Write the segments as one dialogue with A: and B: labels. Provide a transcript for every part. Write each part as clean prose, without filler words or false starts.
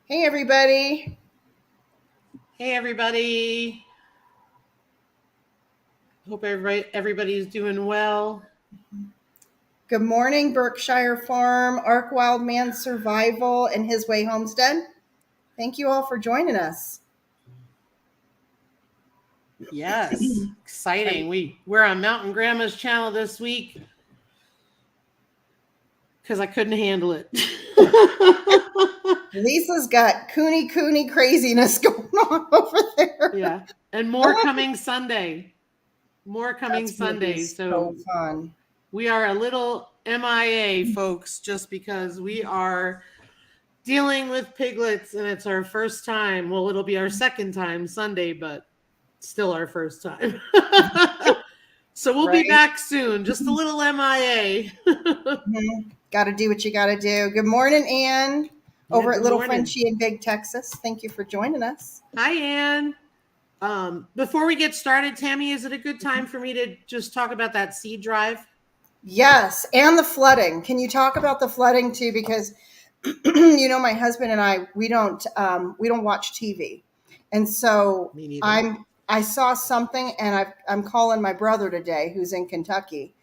A: Hey, everybody.
B: Hey everybody. Hope everybody's doing well.
A: Good morning, Berkshire Farm, Ark Wildman Survival, and His Way Homestead. Thank you all for joining us.
B: Yes, exciting. We're on Mountain Grandma's channel this week because I couldn't handle it.
A: Lisa's got cooney craziness going on over there.
B: Yeah, and more coming Sunday. More coming
A: That's going to be
B: Sunday.
A: so
B: So
A: fun.
B: we are a little MIA, folks, just because we are dealing with piglets and it's our first time. Well, it'll be our second time Sunday, but still our first time. So we'll be
A: Right?
B: back soon. Just a little MIA.
A: Got to do what you got to do. Good morning, Ann,
B: Yeah,
A: over at
B: good
A: Little
B: morning.
A: Frenchie in Big Texas. Thank you for joining us.
B: Hi, Ann. Before we get started, Tammy, is it a good time for me to just talk about that seed drive?
A: Yes, and the flooding. Can you talk about the flooding too? Because my husband and I we don't watch TV, and so
B: Me neither.
A: I saw something, and I'm calling my brother today, who's in Kentucky,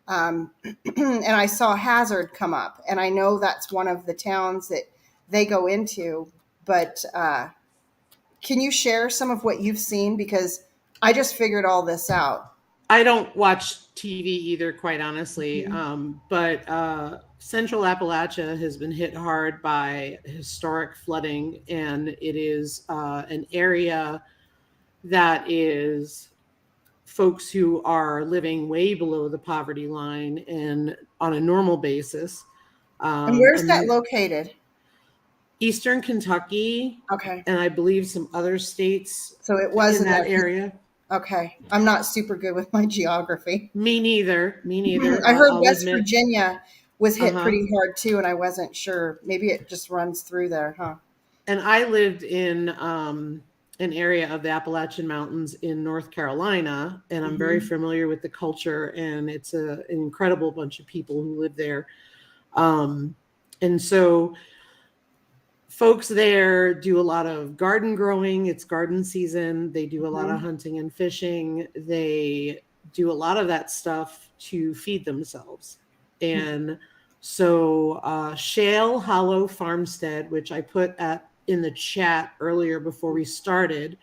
A: um, and I saw Hazard come up, and I know that's one of the towns that they go into. But can you share some of what you've seen? Because I just figured all this out.
B: I don't watch TV either, quite honestly.
A: Mhm.
B: But Central Appalachia has been hit hard by historic flooding, and it is an area that is folks who are living way below the poverty line and on a normal basis.
A: And where's that
B: And
A: located?
B: Eastern Kentucky,
A: Okay,
B: and I believe some other states
A: so it
B: in
A: wasn't
B: that
A: that.
B: area.
A: Okay, I'm not super good with my geography.
B: Me neither. Me neither.
A: I heard
B: I'll
A: West
B: admit.
A: Virginia was
B: Uh
A: hit
B: huh.
A: pretty hard too, and I wasn't sure. Maybe it just runs through there, huh?
B: And I lived in an area of the Appalachian Mountains in North Carolina, and I'm very
A: Hmm.
B: familiar with the culture, and it's an incredible bunch of people who live there. Um, and so folks there do a lot of garden growing. It's garden season. They do a lot of
A: Hmm.
B: hunting and fishing. They do a lot of that stuff to feed themselves. And so Shale Hollow Farmstead, which I put at in the chat earlier before we started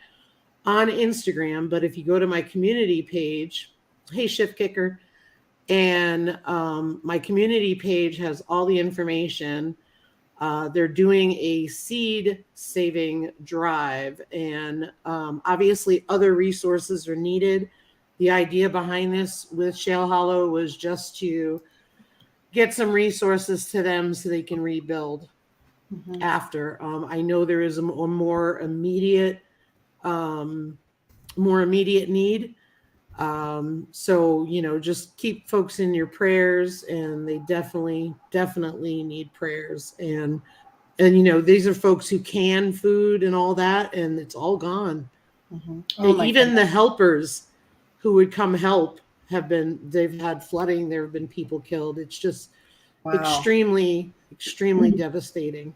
B: on Instagram, but if you go to my community page, hey Shift Kicker, and my community page has all the information. They're doing a seed saving drive, and obviously, other resources are needed. The idea behind this with Shale Hollow was just to get some resources to them so they can rebuild
A: Hmm.
B: after. I know there is a um, more immediate need. So just keep folks in your prayers, and they definitely need prayers. And these are folks who can food and all that, and it's all gone.
A: Hmm. Oh my
B: Even the
A: goodness!
B: helpers who would come help they've had flooding, there have been people killed. It's just
A: Wow.
B: extremely devastating.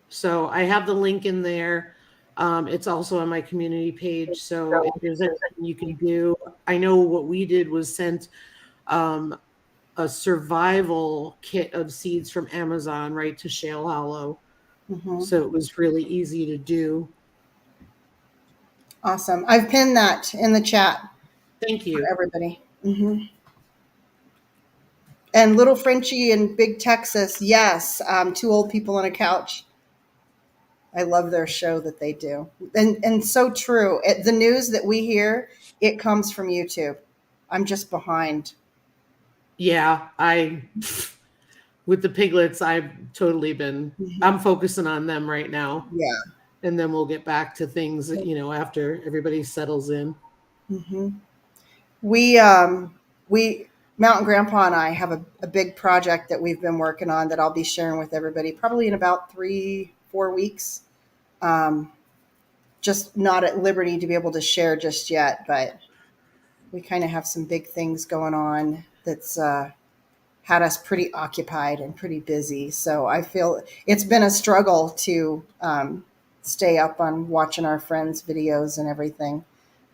B: So I have the link in there. It's also on my community page, so if there's anything you can do, I know what we did was sent um, a survival kit of seeds from Amazon right to Shale Hollow.
A: Hmm.
B: So it was really easy to do.
A: Awesome. I've pinned that in the chat
B: Thank
A: for
B: you.
A: everybody. And Little Frenchie in Big Texas, yes. Two old people on a couch. I love their show that they do, and so true. The news that we hear, it comes from YouTube. I'm just behind.
B: Yeah, I with the piglets, I'm
A: Mhm.
B: focusing on them right now,
A: Yeah.
B: and then we'll get back to things, after everybody settles in.
A: Hmm. We Mountain Grandpa and I have a big project that we've been working on that I'll be sharing with everybody probably in about 3-4 weeks. Um, just not at liberty to be able to share just yet, but we kind of have some big things going on. That's had us pretty occupied and pretty busy. So I feel it's been a struggle to stay up on watching our friends' videos and everything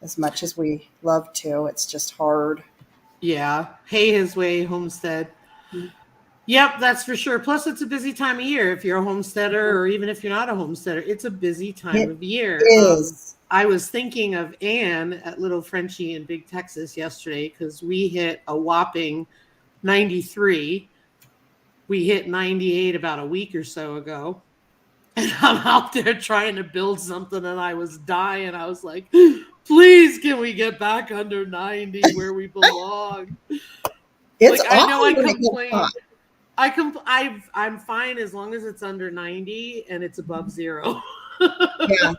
A: as much as we love to. It's just hard.
B: Yeah. Hay his way homestead. Yep, that's for sure. Plus, it's a busy time of year. If you're a homesteader, or even if you're not a homesteader, it's a busy time
A: It
B: of year.
A: is.
B: I was thinking of Anne at Little Frenchie in Big Texas yesterday because we hit a whopping 93. We hit 98 about a week or so ago. And I'm out there trying to build something and I was dying. I was like, please, can we get back under 90 where we belong?
A: It's
B: Like, I know I
A: awful when it gets hot.
B: complain. I'm fine as long as it's under 90 and it's above zero.
A: Yeah.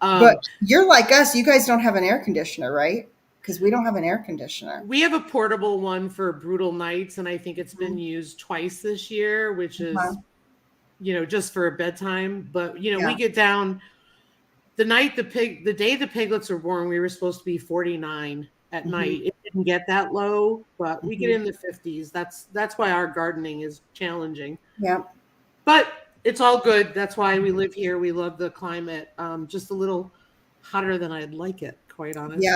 A: But
B: um,
A: you're like us. You guys don't have an air conditioner, right? Because we don't have an air conditioner.
B: we have a portable one for brutal nights, and I think it's been used twice this year, which
A: Uh-huh.
B: is, just for a bedtime. But we
A: Yeah.
B: get down the day the piglets were born, we were supposed to be 49 at
A: Hmm.
B: night. It didn't get that low, but we get
A: Hmm.
B: in the 50s. That's why our gardening is challenging.
A: Yeah.
B: But it's all good. That's why we live here. We love the climate. Just a little hotter than I'd like it, quite
A: Yeah.
B: honestly.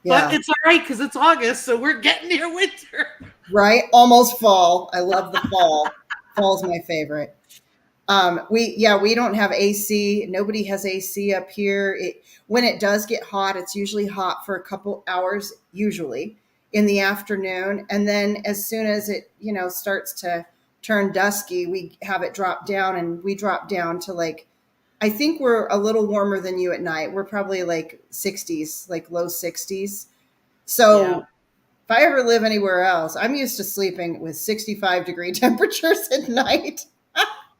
B: But
A: Yeah.
B: it's all right because it's August, so we're getting near winter.
A: Right. Almost fall. I love the fall. Fall's my favorite. We don't have AC. Nobody has AC up here. When it does get hot, it's usually hot for a couple hours, usually in the afternoon, and then as soon as it starts to turn dusky, we have it drop down, and we drop down to like, I think we're a little warmer than you at night. We're probably like 60s, like low 60s.
B: Yeah.
A: So if I ever live anywhere else, I'm used to sleeping with 65-degree temperatures at night.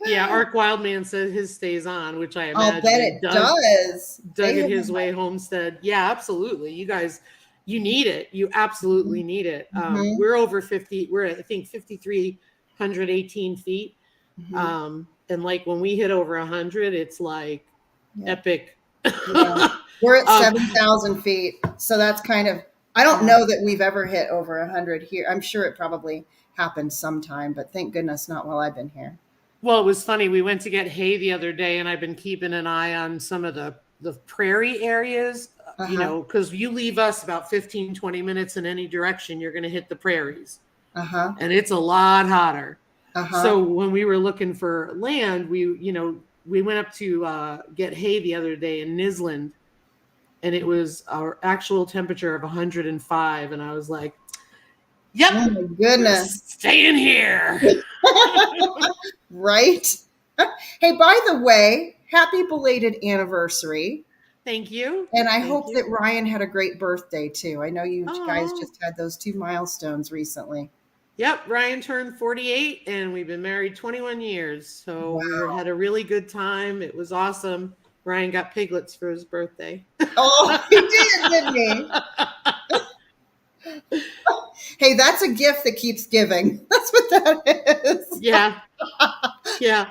B: Yeah, Ark Wildman said his stays on, which I
A: I'll
B: imagine,
A: bet
B: and
A: it does.
B: dug
A: They
B: at
A: have
B: his way homestead. Yeah, absolutely. You guys, you need it. You
A: Mhm.
B: absolutely need it.
A: Mhm.
B: We're over 50. We're at, I think, 5,318 feet.
A: Mhm.
B: And like when we hit over 100, it's like
A: Yeah.
B: epic.
A: Yeah. We're at
B: um,
A: 7,000 feet. So that's kind of, I don't
B: yeah.
A: know that we've ever hit over 100 here. I'm sure it probably happened sometime, but thank goodness not while I've been here.
B: Well, it was funny. We went to get hay the other day, and I've been keeping an eye on some of the prairie areas,
A: Uh huh.
B: because you leave us about 15, 20 minutes in any direction, you're going to hit the prairies,
A: Uh huh.
B: and it's a lot hotter.
A: Uh huh.
B: So when we were looking for land, we went up to get hay the other day in Nisland, and it was our actual temperature of 105. And I was like, yep,
A: Oh my
B: we're
A: goodness.
B: staying here.
A: Right? Hey, by the way, happy belated anniversary.
B: Thank you.
A: And I
B: Thank
A: hope that
B: you.
A: Ryan had a great birthday too. I know you guys
B: Oh,
A: just had those two milestones recently.
B: yep. Ryan turned 48 and we've been married 21 years. So had
A: Wow.
B: a really good time. It was awesome. Ryan got piglets for his birthday.
A: Oh, he did, didn't he? Hey, that's a gift that keeps giving. That's what that is.
B: Yeah. Yeah.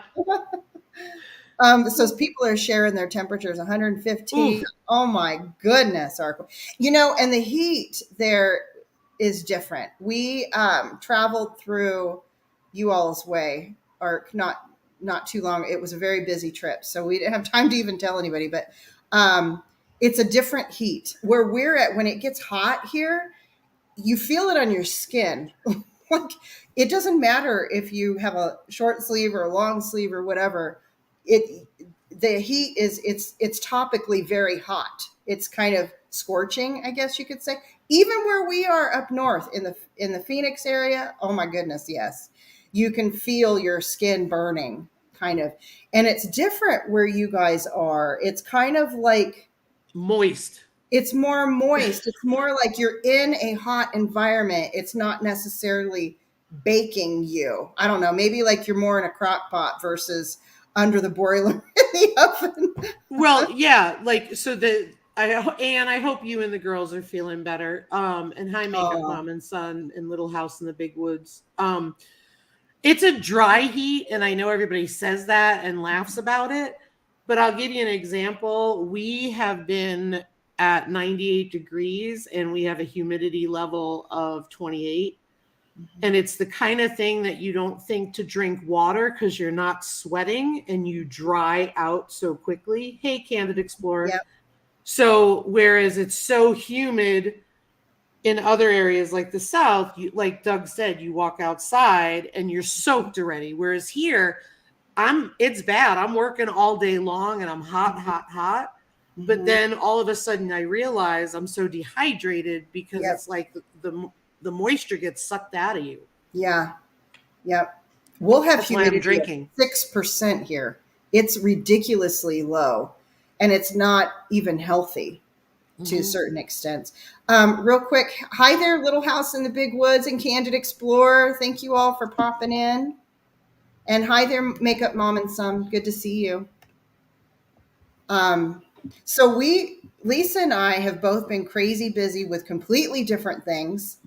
A: So people are sharing their temperatures 115.
B: Ooh.
A: Oh my goodness, and the heat there is different. We traveled through you all's way, or not too long. It was a very busy trip, so we didn't have time to even tell anybody. But it's a different heat where we're at. When it gets hot here, you feel it on your skin. Like, it doesn't matter if you have a short sleeve or a long sleeve or whatever. It the heat is it's topically very hot. It's kind of scorching, I guess you could say. Even where we are up north in the Phoenix area, oh my goodness, yes. You can feel your skin burning kind of. And it's different where you guys are. It's kind of like
B: Moist.
A: it's more moist. It's more like you're in a hot environment. It's not necessarily baking you. I don't know. Maybe like you're more in a crock pot versus under the broiler in the oven.
B: Well, yeah, like so Anne, I hope you and the girls are feeling better. And hi, Makeup
A: Oh,
B: Mom and Son and Little House in the Big Woods. It's a dry heat, and I know everybody says that and laughs about it, but I'll give you an example. We have been at 98 degrees and we have a humidity level of 28. And it's the kind of thing that you don't think to drink water because you're not sweating and you dry out so quickly. Hey, Candid Explorer.
A: Yep.
B: So whereas it's so humid in other areas like the South, you, like Doug said, you walk outside and you're soaked already. Whereas here, it's bad. I'm working all day long and I'm hot, hot. But then all of a sudden I realize I'm so dehydrated because
A: Yep.
B: it's like the moisture gets sucked out of you.
A: Yeah. Yep. We'll have
B: That's why I'm
A: humidity of
B: drinking.
A: 6% here. It's ridiculously low, and it's not even healthy to a certain extent. Real quick, hi there, Little House in the Big Woods and Candid Explorer. Thank you all for popping in. And hi there, Makeup Mom and Some. Good to see you. So Lisa and I have both been crazy busy with completely different things.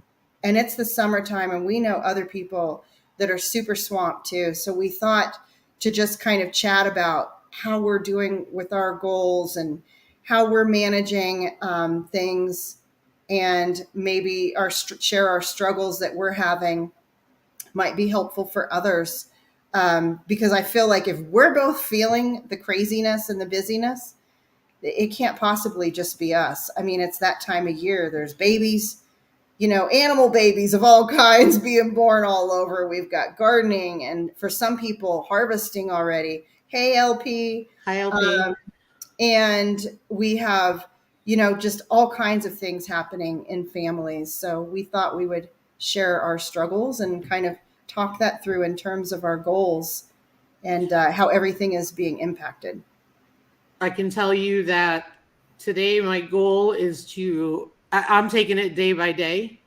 A: And it's the summertime, and we know other people that are super swamped too. So we thought to just kind of chat about how we're doing with our goals and how we're managing things, and maybe share our struggles that we're having might be helpful for others. Because I feel like if we're both feeling the craziness and the busyness, it can't possibly just be us. I mean, it's that time of year. There's babies, animal babies of all kinds being born all over. We've got gardening, and for some people, harvesting already. Hey, LP.
B: Hi, LP.
A: And we have, just all kinds of things happening in families. So we thought we would share our struggles and kind of talk that through in terms of our goals and how everything is being impacted.
B: I can tell you that today my goal is I'm taking it day by day.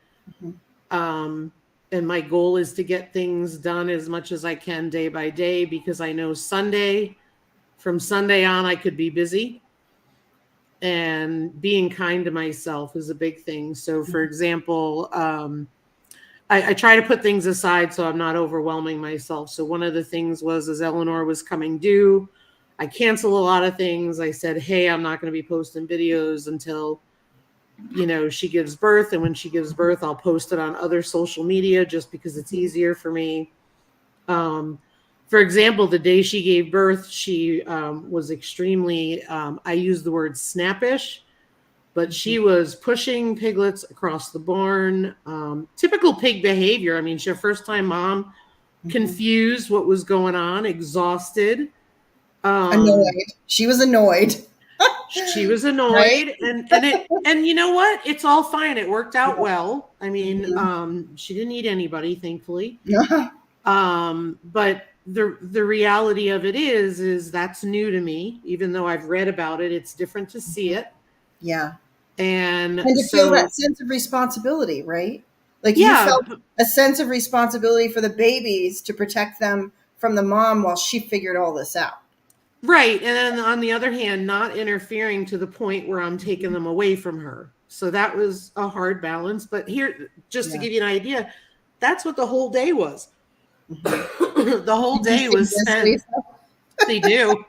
B: And my goal is to get things done as much as I can day by day, because I know from Sunday on, I could be busy. And being kind to myself is a big thing. So, for example, I try to put things aside so I'm not overwhelming myself. So one of the things was, as Eleanor was coming due, I canceled a lot of things. I said, hey, I'm not going to be posting videos until, she gives birth. And when she gives birth, I'll post it on other social media just because it's easier for me. For example, the day she gave birth, she was extremely, I use the word snappish, but she was pushing piglets across the barn. Typical pig behavior. I mean, she's a first-time mom, confused what was going on, exhausted.
A: Annoyed. She was annoyed.
B: She was annoyed, right? and you know what? It's all fine. It worked out well. I mean, she didn't eat anybody, thankfully. But the reality of it is that's new to me. Even though I've read about it, it's different to see it.
A: Yeah.
B: And
A: to feel that sense of responsibility, right? Like you felt a sense of responsibility for the babies to protect them from the mom while she figured all this out.
B: Right. And then on the other hand, not interfering to the point where I'm taking them away from her. So that was a hard balance. But here, just to give you an idea, that's what the whole day was. The whole day was spent. They do.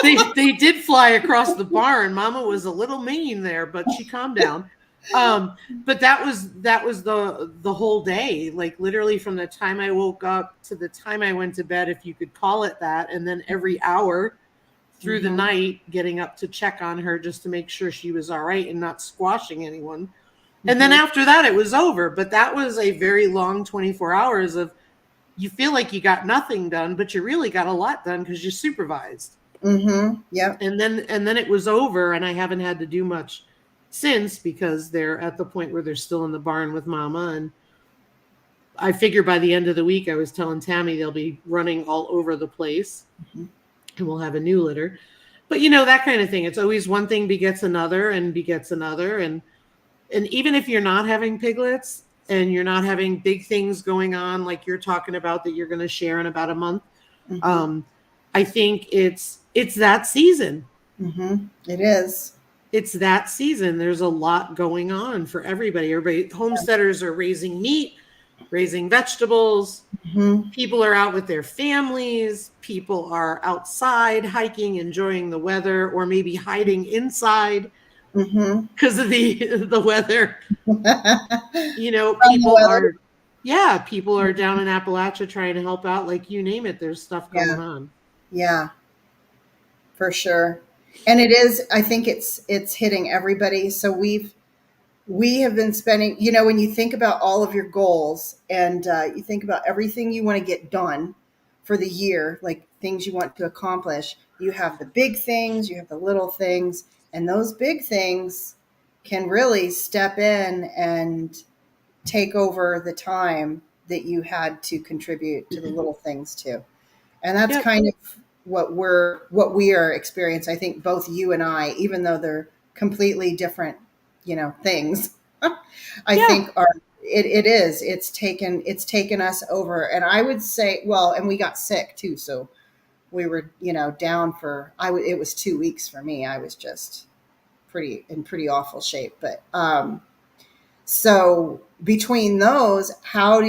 B: They did fly across the barn. Mama was a little mean there, but she calmed down. But that was the whole day, like literally from the time I woke up to the time I went to bed, if you could call it that, and then every hour through the night getting up to check on her just to make sure she was all right and not squashing anyone. And then after that it was over. But that was a very long 24 hours of, you feel like you got nothing done, but you really got a lot done because you supervised.
A: Yeah.
B: And then it was over, and I haven't had to do much since, because they're at the point where they're still in the barn with Mama. And I figure by the end of the week, I was telling Tammy, they'll be running all over the place, and we'll have a new litter. But that kind of thing. It's always one thing begets another and begets another. And even if you're not having piglets and you're not having big things going on, like you're talking about that you're going to share in about a month, I think it's that season.
A: It is.
B: It's that season. There's a lot going on for everybody. Homesteaders are raising meat, raising vegetables. People are out with their families. People are outside hiking, enjoying the weather, or maybe hiding inside because of the weather. People are Yeah, people are down in Appalachia trying to help out. Like you name it, there's stuff going
A: Yeah.
B: on.
A: Yeah, for sure. And it is, I think it's hitting everybody. So we have been spending, when you think about all of your goals and you think about everything you want to get done for the year, like things you want to accomplish, you have the big things, you have the little things, and those big things can really step in and take over the time that you had to contribute to the little things too. And that's
B: Yep.
A: kind of what we are experiencing. I think both you and I, even though they're completely different, things, I
B: Yeah.
A: think it's taken us over. And I would say, well, and we got sick too, so we were, down for it was 2 weeks for me. I was just pretty awful shape. But so between those, what do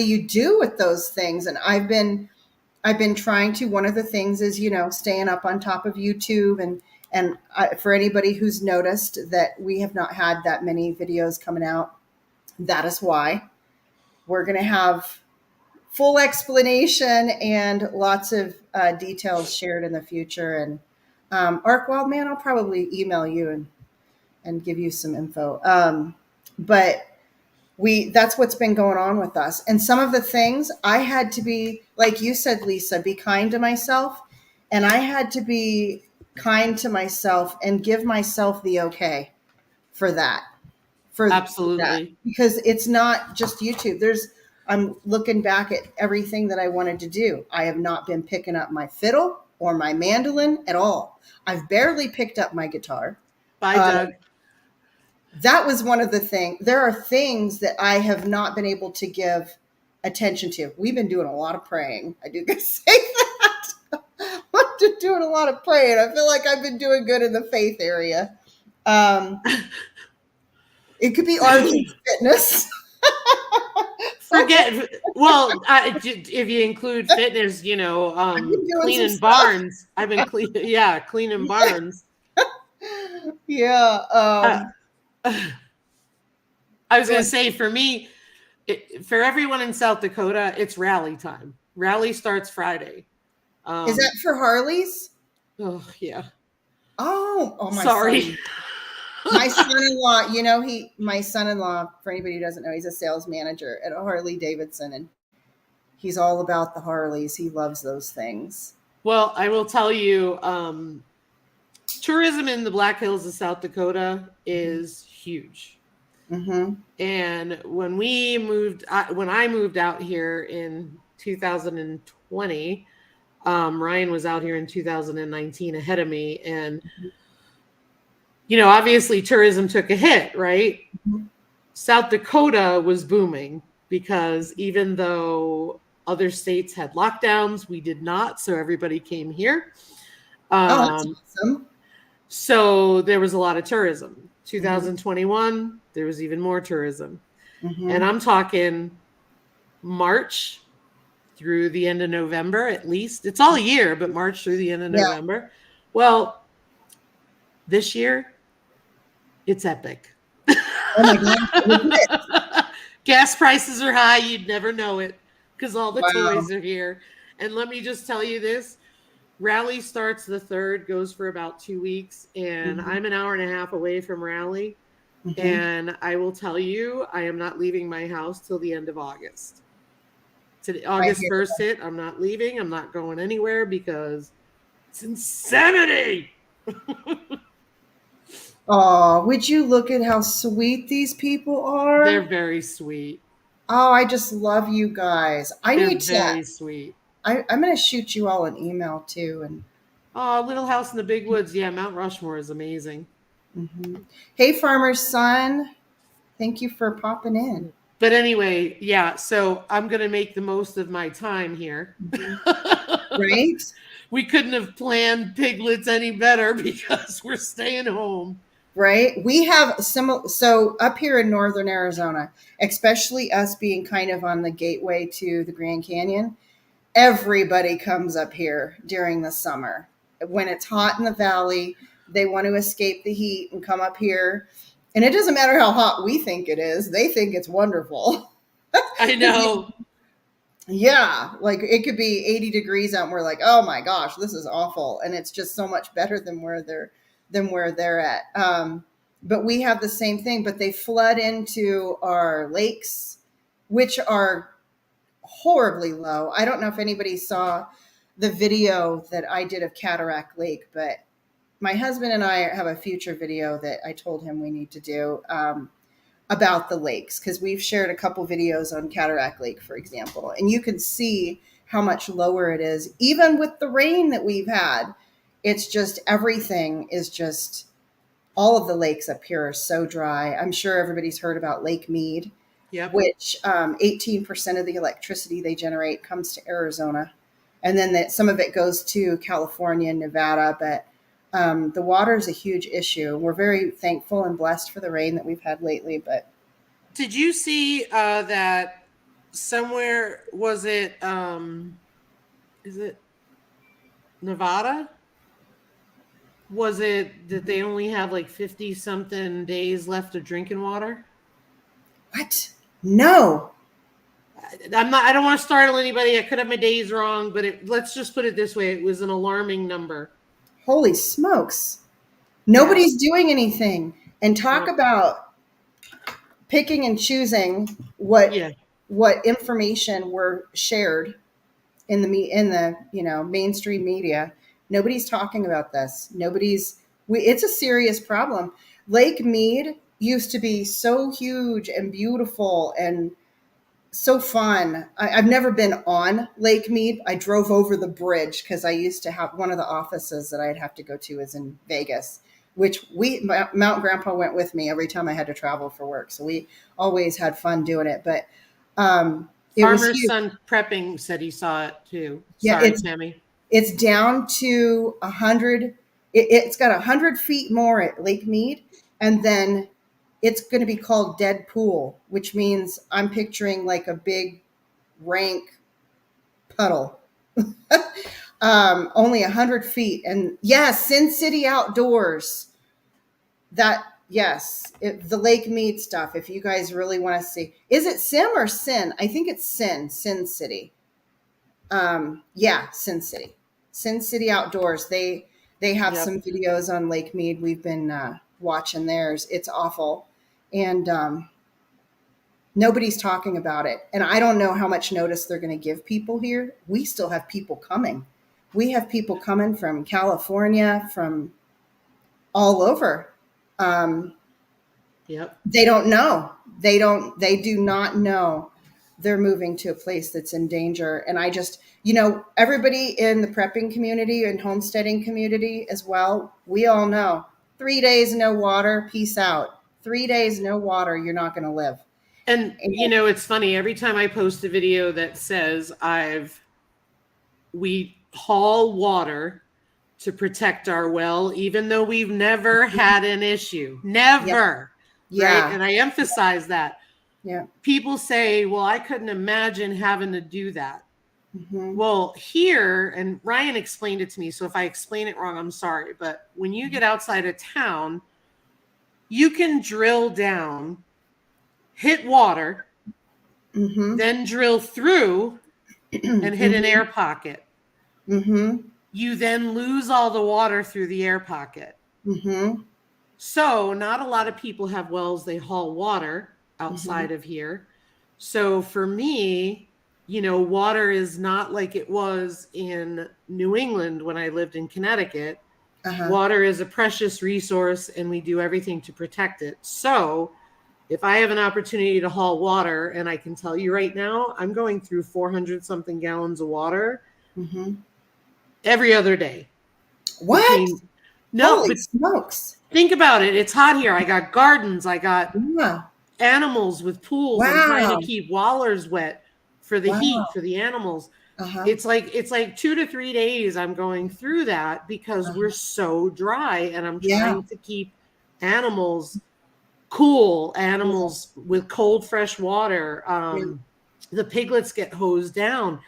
A: you do with those things? And I've been trying to. One of the things is, staying up on top of YouTube, and for anybody who's noticed that we have not had that many videos coming out, that is why. We're going to have full explanation and lots of details shared in the future. And Ark Wild Man, I'll probably email you and give you some info. But that's what's been going on with us. And some of the things I had to be, like you said, Lisa, be kind to myself. And I had to be kind to myself and give myself the okay for that, for that,
B: Absolutely.
A: because it's not just YouTube. I'm looking back at everything that I wanted to do. I have not been picking up my fiddle or my mandolin at all. I've barely picked up my guitar.
B: Bye,
A: Uh,
B: Doug.
A: that was one of the things. There are things that I have not been able to give attention to. We've been doing a lot of praying. I do gotta say that. I've been doing a lot of praying. I feel like I've been doing good in the faith area. Um, it could be arts and fitness.
B: Forget. Well, if you include fitness,
A: I've been doing some
B: cleaning
A: stuff.
B: barns. I've been clean. Yeah, cleaning barns.
A: Yeah.
B: Uh, I was
A: Go
B: going to
A: ahead.
B: say, for me, for everyone in South Dakota, it's rally time. Rally starts Friday.
A: Is that for Harleys?
B: Oh yeah.
A: Oh, my
B: Sorry.
A: son. My son-in-law, my son-in-law, for anybody who doesn't know, he's a sales manager at Harley Davidson, and he's all about the Harleys. He loves those things.
B: Well, I will tell you, tourism in the Black Hills of South Dakota is huge.
A: Mm-hmm.
B: And when I moved out here in 2020, Ryan was out here in 2019 ahead of me. And, obviously tourism took a hit, right?
A: Mm-hmm.
B: South Dakota was booming because even though other states had lockdowns, we did not. So everybody came here.
A: Oh, that's
B: Um,
A: awesome.
B: so there was a lot of tourism.
A: Mm-hmm.
B: 2021, there was even more tourism. And
A: Mm-hmm.
B: I'm talking March through the end of November, at least. It's all year, but March through the end of
A: Yeah.
B: November. Well, this year, it's epic.
A: Oh my gosh.
B: Gas prices are high. You'd never know it because all the
A: Wow.
B: toys are here. And let me just tell you this. Rally starts the 3rd, goes for about 2 weeks, and
A: Mm-hmm.
B: I'm an hour and a half away from Rally.
A: Mm-hmm.
B: And I will tell you, I am not leaving my house till the end of August. To
A: I
B: August
A: hear
B: 1st hit, I'm not leaving. I'm not going anywhere because it's insanity.
A: Oh, would you look at how sweet these people
B: They're
A: are?
B: very sweet.
A: Oh, I just love you guys. I
B: They're
A: need to.
B: very sweet.
A: I'm going to shoot you all an email too. And
B: Oh, Little House in the Big Woods. Yeah, Mount Rushmore is amazing.
A: mhm. Hey, farmer's son, thank you for popping in.
B: But anyway, yeah, so I'm going to make the most of my time here.
A: Mhm. Right?
B: We couldn't have planned piglets any better because we're staying home.
A: Right. We have similar. So up here in northern Arizona, especially us being kind of on the gateway to the Grand Canyon, everybody comes up here during the summer. When it's hot in the valley, they want to escape the heat and come up here. And it doesn't matter how hot we think it is, they think it's wonderful.
B: I know.
A: Yeah, like it could be 80 degrees out and we're like, "Oh my gosh, this is awful." And it's just so much better than where they're at. But we have the same thing, but they flood into our lakes, which are horribly low. I don't know if anybody saw the video that I did of Cataract Lake, but my husband and I have a future video that I told him we need to do. About the lakes, because we've shared a couple videos on Cataract Lake, for example, and you can see how much lower it is, even with the rain that we've had. It's just everything is just all of the lakes up here are so dry. I'm sure everybody's heard about Lake Mead,
B: Yep.
A: which 18% of the electricity they generate comes to Arizona, and then that some of it goes to California and Nevada. But the water is a huge issue. We're very thankful and blessed for the rain that we've had lately, but
B: Did you see that somewhere, was it is it Nevada? Was it that they only have like 50 something days left of drinking water?
A: what? No.
B: I don't want to startle anybody. I could have my days wrong, but let's just put it this way. It was an alarming number.
A: Holy smokes.
B: Yeah.
A: Nobody's doing anything. And talk
B: No.
A: about picking and choosing
B: Yeah.
A: what information were shared in the mainstream media. Nobody's talking about this. It's a serious problem. Lake Mead used to be so huge and beautiful and so fun. I've never been on Lake Mead. I drove over the bridge because I used to have one of the offices that I'd have to go to is in Vegas, which Mount Grandpa went with me every time I had to travel for work. So we always had fun doing it. But it was
B: Farmer's
A: huge.
B: son prepping said he saw it too.
A: Yeah,
B: Sorry, Tammy.
A: it's down to 100. It's got 100 feet more at Lake Mead, and then it's going to be called Dead Pool, which means I'm picturing like a big rank puddle. Only 100 feet, and yeah, Sin City Outdoors. That yes, the Lake Mead stuff. If you guys really want to see, is it Sim or Sin? I think it's Sin City. Yeah, Sin City Outdoors. They have
B: Yep.
A: some videos on Lake Mead. We've been watching theirs. It's awful, and nobody's talking about it. And I don't know how much notice they're going to give people here. We still have people coming. We have people coming from California, from all over. Um,
B: Yep.
A: they don't know. They do not know they're moving to a place that's in danger. And I just, everybody in the prepping community and homesteading community as well, we all know 3 days no water, peace out. 3 days no water, you're not going to live.
B: And
A: And,
B: it's funny. Every time I post a video that says we haul water to protect our well, even though we've never had an issue.
A: yeah,
B: Never. Right.
A: yeah,
B: And I emphasize that.
A: yeah.
B: People say, well, I couldn't imagine having to do that.
A: Mm-hmm.
B: Well, here, and Ryan explained it to me, so if I explain it wrong, I'm sorry. But when you get outside of town, you can drill down, hit water,
A: Mm-hmm.
B: then drill through and hit an air pocket.
A: Mm-hmm.
B: You then lose all the water through the air pocket.
A: Mm-hmm.
B: So not a lot of people have wells they haul water outside of here. So for me, water is not like it was in New England when I lived in Connecticut.
A: Uh-huh.
B: Water is a precious resource and we do everything to protect it. So if I have an opportunity to haul water, and I can tell you right now, I'm going through 400 something gallons of water
A: Mm-hmm.
B: every other day.
A: What?
B: No,
A: Holy
B: but
A: smokes.
B: think about it. It's hot here. I got gardens. I got
A: Yeah.
B: animals with pools. I'm trying to
A: Wow.
B: keep wallers wet for the heat,
A: Wow.
B: for the animals.
A: Uh-huh.
B: It's like 2 to 3 days I'm going through that because we're so dry, and I'm
A: Yeah.
B: trying to keep animals cool, animals with cold fresh water. The piglets get hosed down.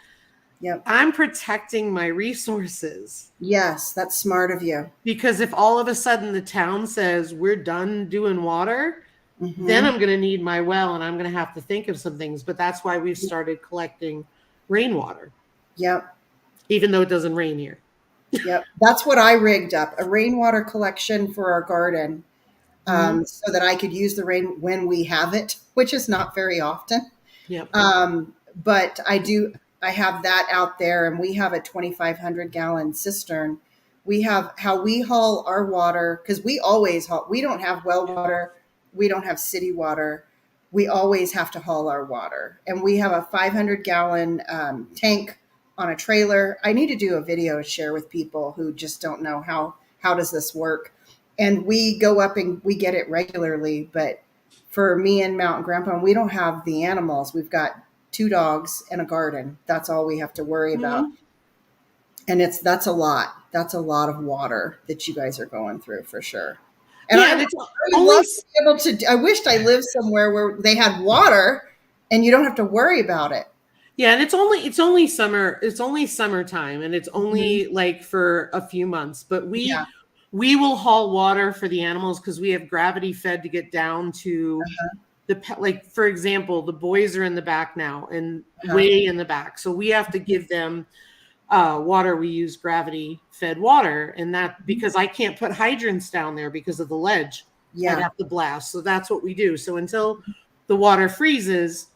A: Yep.
B: I'm protecting my resources.
A: Yes, that's smart of you.
B: Because if all of a sudden the town says we're done doing water, then
A: Mm-hmm.
B: I'm going to need my well and I'm going to have to think of some things. But that's why we've started collecting rainwater,
A: Yep.
B: even though it doesn't rain here.
A: Yep. That's what I rigged up, a rainwater collection for our garden,
B: Mm-hmm.
A: so that I could use the rain when we have it, which is not very often.
B: Yep.
A: But I have that out there, and we have a 2,500 gallon cistern. We have how we haul our water, because we always haul, we don't have well water, we don't have city water. We always have to haul our water. And we have a 500 gallon tank on a trailer. I need to do a video to share with people who just don't know how does this work. And we go up and we get it regularly, but for me and Mountain Grandpa, we don't have the animals. We've got 2 dogs and a garden. That's all we have to worry about.
B: Mm-hmm.
A: And that's a lot. That's a lot of water that you guys are going through for sure. And
B: Yeah,
A: I
B: and it's
A: would
B: only
A: love to be able to. I wished I lived somewhere where they had water and you don't have to worry about it.
B: yeah, and it's only summer. It's only summertime, and it's
A: Mhm.
B: only like for a few months. But
A: Yeah.
B: we will haul water for the animals because we have gravity fed to get down to like for example, the boys are in the back now and
A: Uh-huh.
B: way in the back, so we have to give them water. We use gravity fed water, and that because I can't put hydrants down there because of the ledge. I'd
A: Yeah.
B: have to blast. So that's what we do. So until the water freezes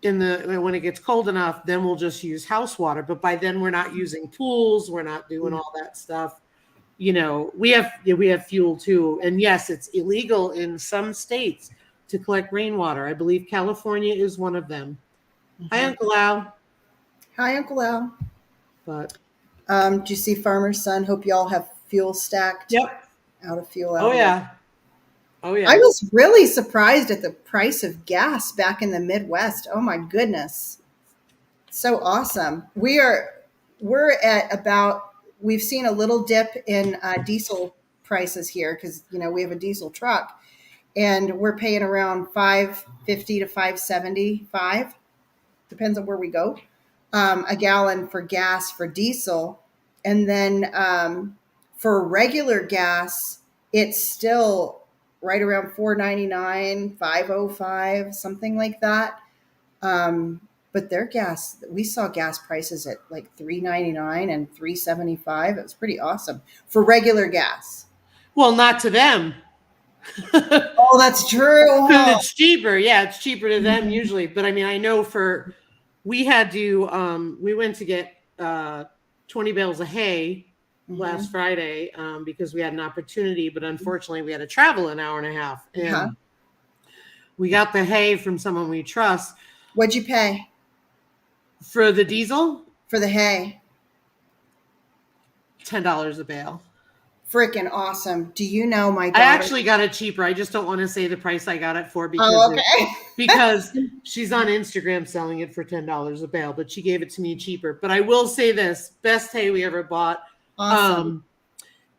B: when it gets cold enough, then we'll just use house water. But by then we're not using pools, we're not doing all that stuff. We have fuel too. And yes, it's illegal in some states to collect rainwater. I believe California is one of them. Hi,
A: Mhm.
B: Uncle Al.
A: Hi, Uncle Al.
B: But
A: Do you see Farmer's Son? Hope y'all have fuel stacked,
B: yep.
A: out of fuel,
B: Oh
A: out of water.
B: yeah. Oh
A: I
B: yeah.
A: was really surprised at the price of gas back in the Midwest. Oh my goodness. So awesome. We're at about, we've seen a little dip in diesel prices here because we have a diesel truck, and we're paying around 550 to 575, depends on where we go, a gallon for gas for diesel. And then for regular gas, it's still right around 499, 505, something like that. Um, but their gas, we saw gas prices at like 399 and 375. It was pretty awesome for regular gas.
B: Well, not to them. Because
A: Oh, that's true, huh?
B: it's cheaper. Yeah, it's cheaper to them
A: Mhm.
B: usually. But I mean, I know we had to we went to get 20 bales of hay last
A: Mhm.
B: Friday because we had an opportunity, but unfortunately we had to travel an hour and a half.
A: Uh-huh.
B: And we got the hay from someone we trust.
A: What'd you pay
B: For the diesel,
A: for the hay?
B: $10 a bale.
A: Freaking awesome. Do you know my
B: I
A: daughter?
B: actually got it cheaper. I just don't want to say the price I got it for
A: Oh, okay.
B: because she's on Instagram selling it for $10 a bale, but she gave it to me cheaper. But I will say this, best hay we ever bought.
A: Awesome.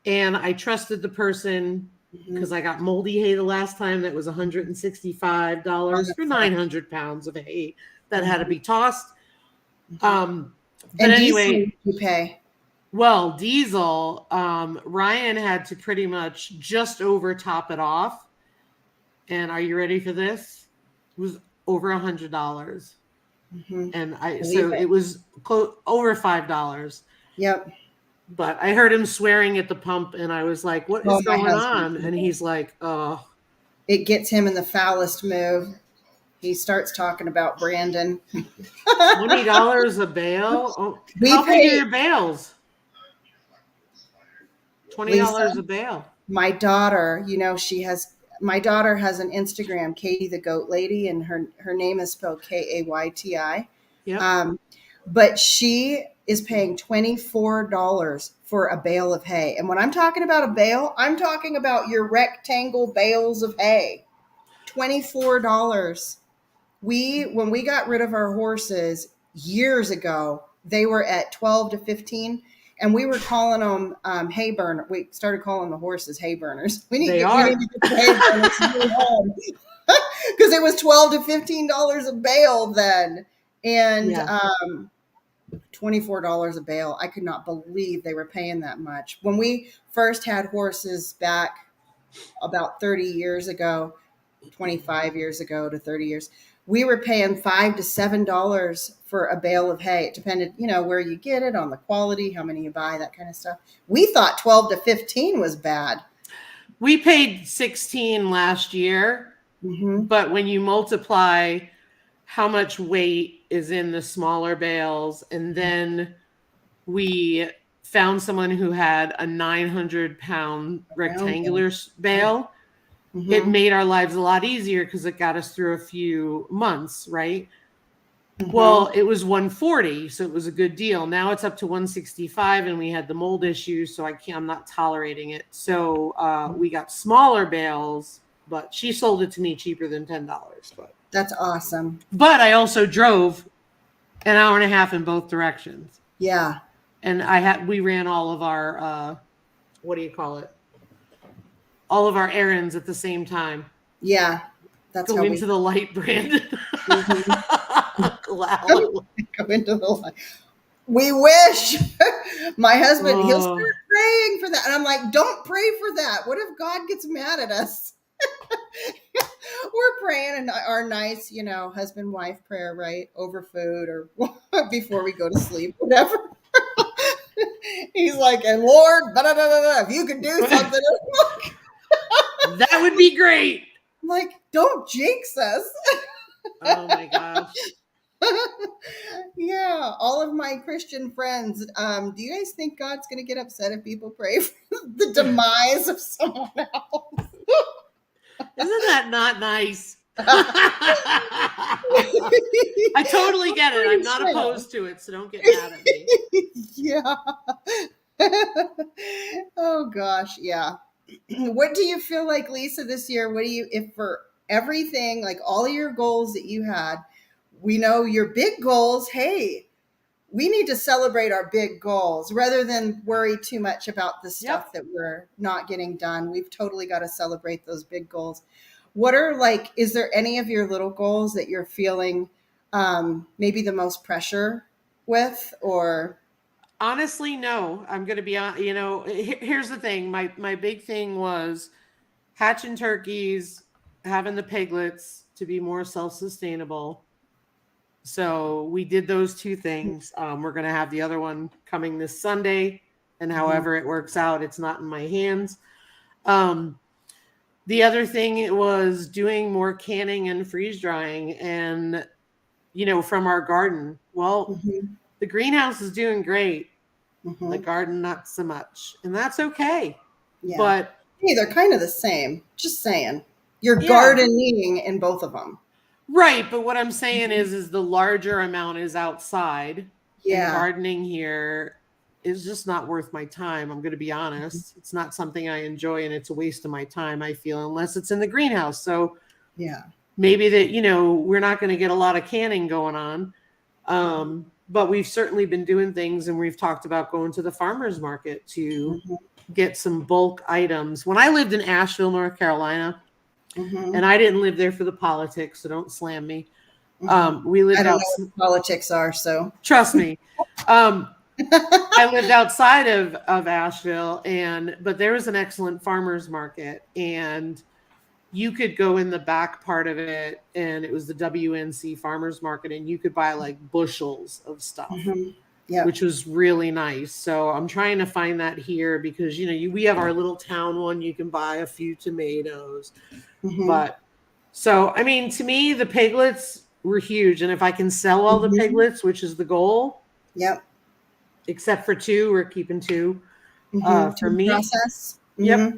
B: And I trusted the person
A: Mhm.
B: because I got moldy hay the last time that was
A: Oh,
B: $165
A: that
B: for
A: sucks.
B: 900 pounds of hay that had to
A: Mhm.
B: be tossed.
A: Mhm.
B: But
A: And diesel
B: anyway,
A: you pay.
B: well, diesel, Ryan had to pretty much just over top it off. And are you ready for this? It was over $100.
A: Mhm.
B: And
A: Believe
B: so
A: it.
B: it was over $5.
A: Yep.
B: But I heard him swearing at the pump, and I was like, "What
A: Oh,
B: is
A: my
B: going
A: husband
B: on?" And
A: too.
B: he's like, "Oh,
A: It gets him in the foulest mood. He starts talking about Brandon.
B: $20 a bale. Oh,
A: We
B: how big are
A: pay,
B: your bales? twenty
A: Lisa,
B: dollars a bale.
A: my daughter, my daughter has an Instagram, Katie the Goat Lady, and her name is spelled Kayti.
B: Yep.
A: Um, but she is paying $24 for a bale of hay. And when I'm talking about a bale, I'm talking about your rectangle bales of hay. $24. When we got rid of our horses years ago, they were at 12 to 15, and we were calling them hay burner. We started calling the horses hay burners.
B: They
A: We need
B: are.
A: to get the hay burners home because it was $12 to $15 a bale then. And
B: Yeah.
A: $24 a bale. I could not believe they were paying that much. When we first had horses back about 30 years ago, 25 years ago to 30 years, we were paying $5 to $7 for a bale of hay. It depended, where you get it, on the quality, how many you buy, that kind of stuff. We thought 12 to 15 was bad.
B: We paid 16 last year, but when you multiply how much weight is in the smaller bales, and then we found someone who had a 900-pound rectangular bale, it made our lives a lot easier because it got us through a few months, right? Well, it was 140, so it was a good deal. Now it's up to 165, and we had the mold issue, so I'm not tolerating it. So we got smaller bales, but she sold it to me cheaper than $10. But
A: that's awesome.
B: But I also drove an hour and a half in both directions.
A: Yeah.
B: And we ran all of our what do you call it? All of our errands at the same time.
A: Yeah. That's
B: go into the light, Brandon.
A: Go into the light. We wish. My husband, he'll start praying for that. And I'm like, don't pray for that. What if God gets mad at us? We're praying and our nice, husband-wife prayer, right? Over food or before we go to sleep, whatever. He's like, and Lord, if you could do something.
B: That would be great.
A: I'm like, don't jinx us.
B: Oh my gosh.
A: Yeah, all of my Christian friends. Do you guys think God's going to get upset if people pray for the demise of someone else?
B: Isn't that not nice? I totally get it. I'm not opposed to it, so don't get mad at me.
A: Yeah. Oh gosh, yeah. What do you feel like, Lisa, this year? If for everything, like all of your goals that you had, we know your big goals, hey, we need to celebrate our big goals rather than worry too much about the stuff that we're not getting done. We've totally got to celebrate those big goals. Is there any of your little goals that you're feeling maybe the most pressure with, or?
B: Honestly, no. I'm going to be on, here's the thing. My big thing was hatching turkeys, having the piglets to be more self-sustainable. So we did those two things. We're going to have the other one coming this Sunday, and however it works out, it's not in my hands. The other thing was doing more canning and freeze drying and, from our garden. Well, the greenhouse is doing great. The garden, not so much. And that's okay. Yeah. But
A: hey, they're kind of the same. Just saying. You're gardening in both of them.
B: Right. But what I'm saying is the larger amount is outside.
A: Yeah.
B: And gardening here is just not worth my time. I'm going to be honest. It's not something I enjoy, and it's a waste of my time, I feel, unless it's in the greenhouse. So
A: yeah,
B: maybe that, we're not going to get a lot of canning going on. But we've certainly been doing things, and we've talked about going to the farmer's market to get some bulk items. When I lived in Asheville, North Carolina, and I didn't live there for the politics, so don't slam me. We lived
A: I don't know what politics are, so
B: trust me. I lived outside of Asheville, but there was an excellent farmer's market, and you could go in the back part of it, and it was the WNC farmers market, and you could buy like bushels of stuff, which was really nice. So I'm trying to find that here because, we have our little town one. You can buy a few tomatoes, but so, I mean, to me, the piglets were huge. And if I can sell all the piglets, which is the goal, except for 2, we're keeping 2 for me.
A: Process.
B: Yep.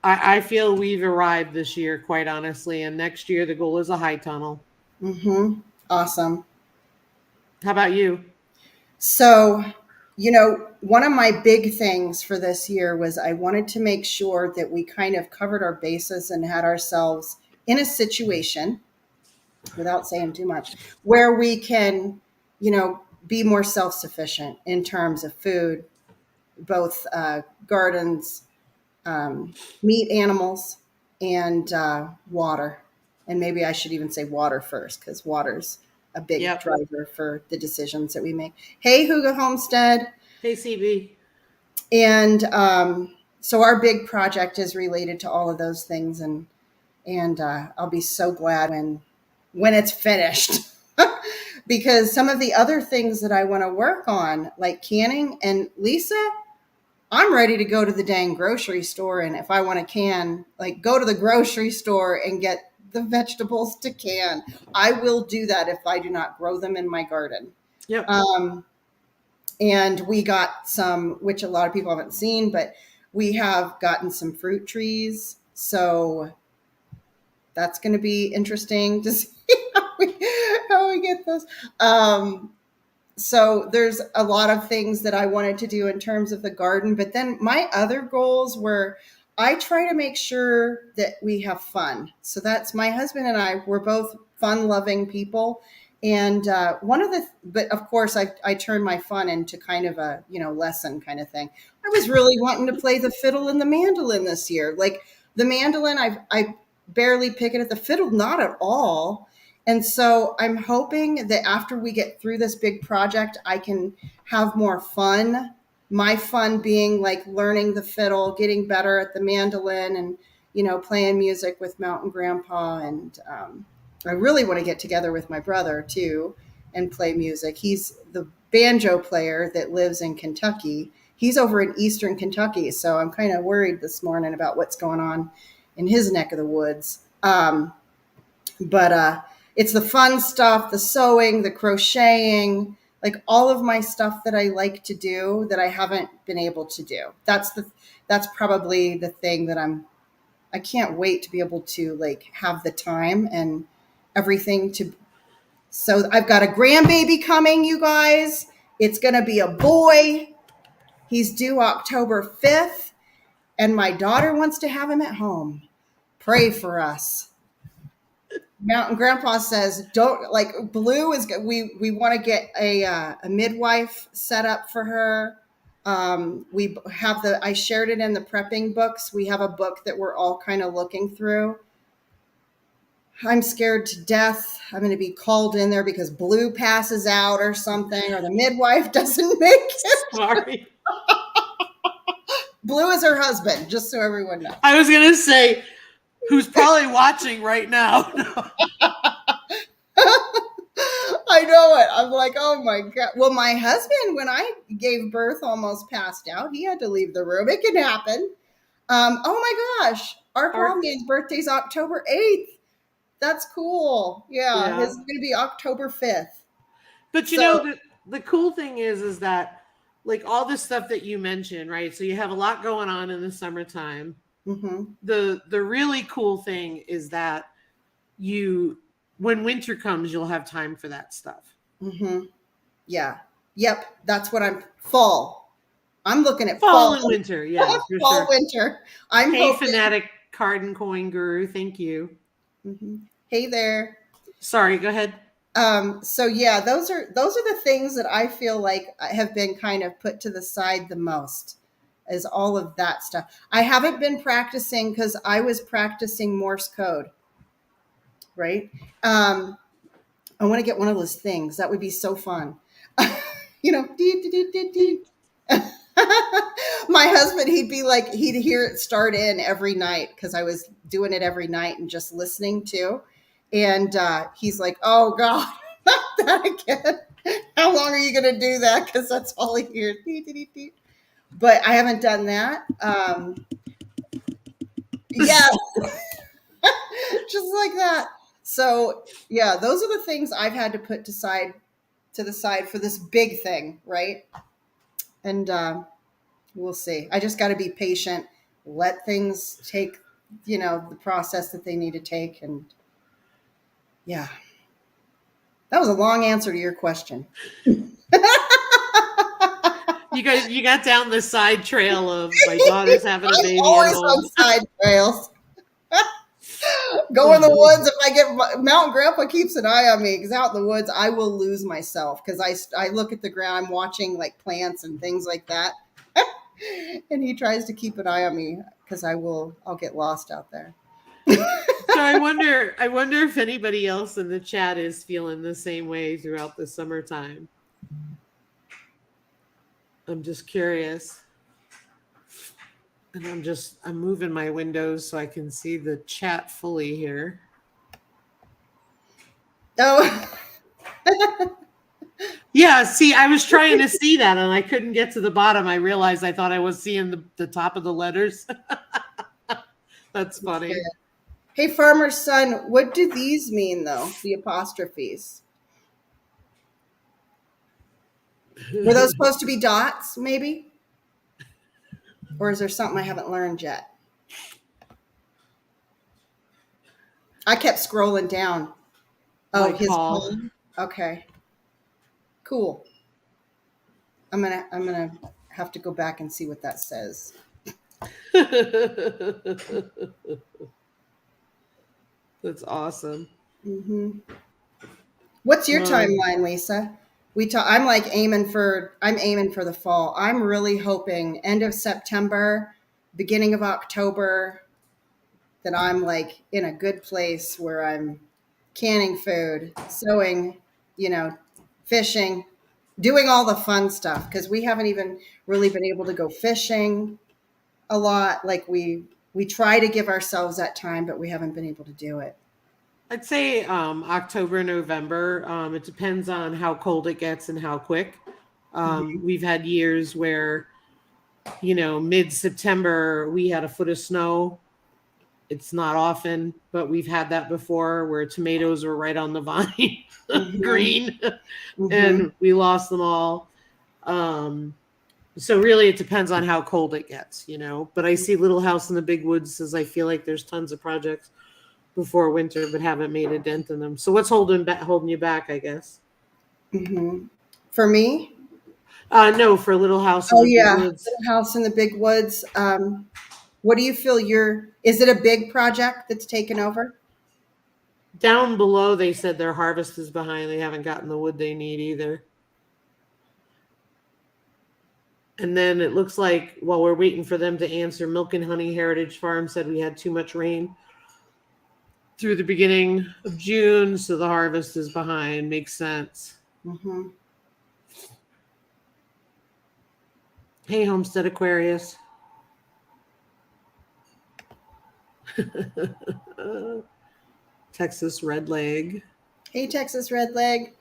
B: I feel we've arrived this year, quite honestly. And next year, the goal is a high tunnel.
A: Awesome.
B: How about you?
A: So, one of my big things for this year was I wanted to make sure that we kind of covered our bases and had ourselves in a situation, without saying too much, where we can, be more self-sufficient in terms of food, both gardens, meat, animals, and water. And maybe I should even say water first, because water's a big
B: Yep.
A: driver for the decisions that we make. Hey, Hugo Homestead.
B: Hey, CB.
A: And so our big project is related to all of those things, and I'll be so glad when it's finished. Because some of the other things that I want to work on, like canning, and Lisa, I'm ready to go to the dang grocery store, and if I want a can, like go to the grocery store and get the vegetables to can. I will do that if I do not grow them in my garden.
B: Yep.
A: And we got some, which a lot of people haven't seen, but we have gotten some fruit trees. So that's going to be interesting to see how we get those. So there's a lot of things that I wanted to do in terms of the garden, but then my other goals were I try to make sure that we have fun. So that's my husband and I, we're both fun loving people. And but of course, I turned my fun into kind of a, lesson kind of thing. I was really wanting to play the fiddle and the mandolin this year. Like the mandolin, I barely pick it at the fiddle, not at all. And so I'm hoping that after we get through this big project, I can have more fun. My fun being like learning the fiddle, getting better at the mandolin, and, playing music with Mountain Grandpa. And I really want to get together with my brother too and play music. He's the banjo player that lives in Kentucky. He's over in Eastern Kentucky. So I'm kind of worried this morning about what's going on in his neck of the woods. But it's the fun stuff, the sewing, the crocheting, like all of my stuff that I like to do that I haven't been able to do. That's probably the thing that I can't wait to be able to like have the time and everything to. So I've got a grandbaby coming, you guys. It's going to be a boy. He's due October 5th, and my daughter wants to have him at home. Pray for us. Mountain Grandpa says, "Don't like Blue is. We want to get a midwife set up for her. We have I shared it in the prepping books. We have a book that we're all kind of looking through. I'm scared to death. I'm going to be called in there because Blue passes out or something, or the midwife doesn't make it.
B: Sorry.
A: Blue is her husband, just so everyone knows.
B: I was going to say, who's probably watching right now.
A: I know it. I'm like, oh my God. Well, my husband, when I gave birth, almost passed out. He had to leave the room. It can happen. Oh my gosh. Our Paul's birthday's October 8th. That's cool. Yeah. His is going to be October 5th.
B: But the cool thing is that like all this stuff that you mentioned, right? So you have a lot going on in the summertime.
A: Mm-hmm.
B: The really cool thing is that when winter comes, you'll have time for that stuff.
A: Mm-hmm. Yeah. Yep. That's what fall. I'm looking at
B: fall and winter. Yeah.
A: Fall, winter. I'm hoping.
B: Fanatic card and coin guru. Thank you.
A: Mm-hmm. Hey there.
B: Sorry. Go ahead.
A: So yeah, those are the things that I feel like have been kind of put to the side the most, is all of that stuff. I haven't been practicing because I was practicing Morse code. Right. I want to get one of those things. That would be so fun. My husband, he'd be like, he'd hear it start in every night because I was doing it every night and just listening to. And he's like, oh God, not that again. How long are you going to do that? Because that's all he hears. But I haven't done that. Yeah. Just like that. So yeah, those are the things I've had to put to the side for this big thing, right? And we'll see. I just got to be patient, let things take, the process that they need to take. And yeah, that was a long answer to your question.
B: You got down the side trail of my daughter's having a baby.
A: Always on side trails. Go in the woods. If I get Mountain Grandpa keeps an eye on me because out in the woods I will lose myself because I look at the ground, I'm watching like plants and things like that, and he tries to keep an eye on me because I'll get lost out there.
B: So I wonder if anybody else in the chat is feeling the same way throughout the summertime. I'm just curious. And I'm moving my windows so I can see the chat fully here.
A: Oh.
B: Yeah, see, I was trying to see that and I couldn't get to the bottom. I realized I thought I was seeing the top of the letters. That's funny.
A: Hey, farmer's son, what do these mean, though? The apostrophes. Were those supposed to be dots, maybe? Or is there something I haven't learned yet? I kept scrolling down. Oh,
B: My
A: his
B: call.
A: poem? Okay. Cool. I'm gonna have to go back and see what that says.
B: That's awesome.
A: Mm-hmm. What's your timeline, Lisa? I'm aiming for the fall. I'm really hoping end of September, beginning of October, that I'm like in a good place where I'm canning food, sewing, fishing, doing all the fun stuff, because we haven't even really been able to go fishing a lot. Like we try to give ourselves that time, but we haven't been able to do it.
B: I'd say October, November. It depends on how cold it gets and how quick. We've had years where, mid-September we had a foot of snow. It's not often, but we've had that before where tomatoes were right on the vine,
A: Mm-hmm.
B: green,
A: Mm-hmm.
B: and we lost them all. So really it depends on how cold it gets, But I see Little House in the Big Woods says I feel like there's tons of projects before winter, but haven't made a dent in them. So what's holding you back, I guess?
A: Mm-hmm. For me,
B: No, for Little House in
A: oh
B: the Big
A: yeah,
B: Woods.
A: Little House in the Big Woods. What do you feel is it a big project that's taken over?
B: Down below, they said their harvest is behind. They haven't gotten the wood they need either. And then it looks like while we're waiting for them to answer, Milk and Honey Heritage Farm said we had too much rain through the beginning of June, so the harvest is behind. Makes sense.
A: Mm-hmm.
B: Hey, Homestead Aquarius. Texas Red Leg.
A: Hey, Texas Red Leg.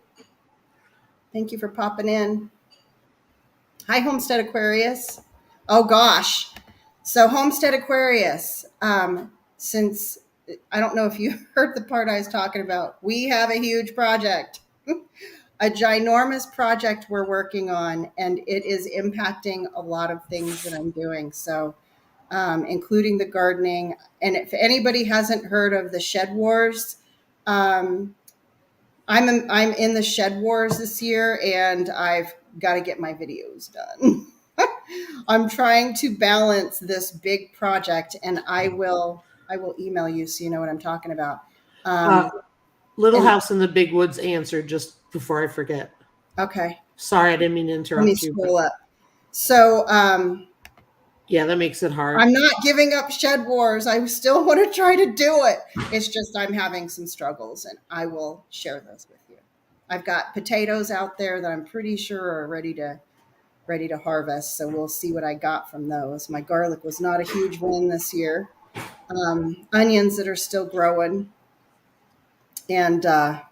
A: Thank you for popping in. Hi, Homestead Aquarius. Oh gosh. So Homestead Aquarius, since I don't know if you heard the part I was talking about, we have a huge project, a ginormous project we're working on, and it is impacting a lot of things that I'm doing. So, including the gardening. And if anybody hasn't heard of the Shed Wars, I'm in the Shed Wars this year, and I've got to get my videos done. I'm trying to balance this big project, and I will email you so you know what I'm talking about.
B: Uh, Little
A: And
B: House in the Big Woods answered just before I forget.
A: okay,
B: Sorry, I didn't mean to
A: let me
B: interrupt you.
A: scroll up. So
B: Yeah, that makes it hard.
A: I'm not giving up Shed Wars. I still want to try to do it. It's just I'm having some struggles, and I will share those with you. I've got potatoes out there that I'm pretty sure are ready to harvest. So we'll see what I got from those. My garlic was not a huge win this year. Onions that are still growing, and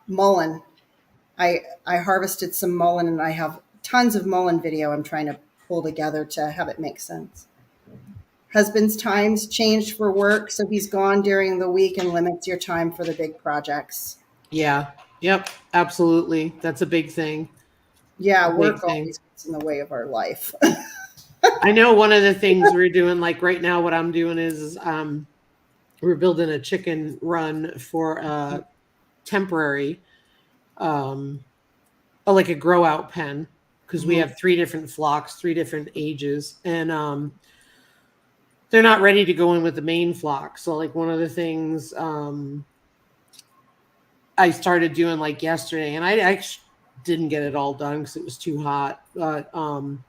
A: mullein. I harvested some mullein, and I have tons of mullein video I'm trying to pull together to have it make sense. Husband's times changed for work, so he's gone during the week and limits your time for the big projects.
B: Yeah. Yep. Absolutely. That's a big thing.
A: Yeah,
B: A big
A: work
B: thing.
A: always gets in the way of our life.
B: I know one of the things we're doing, like right now, what I'm doing is we're building a chicken run for a temporary, like a grow out pen, because we
A: Mhm.
B: have 3 different flocks, 3 different ages, and they're not ready to go in with the main flock. So, like one of the things I started doing like yesterday, and I actually didn't get it all done because it was too hot, but Ryan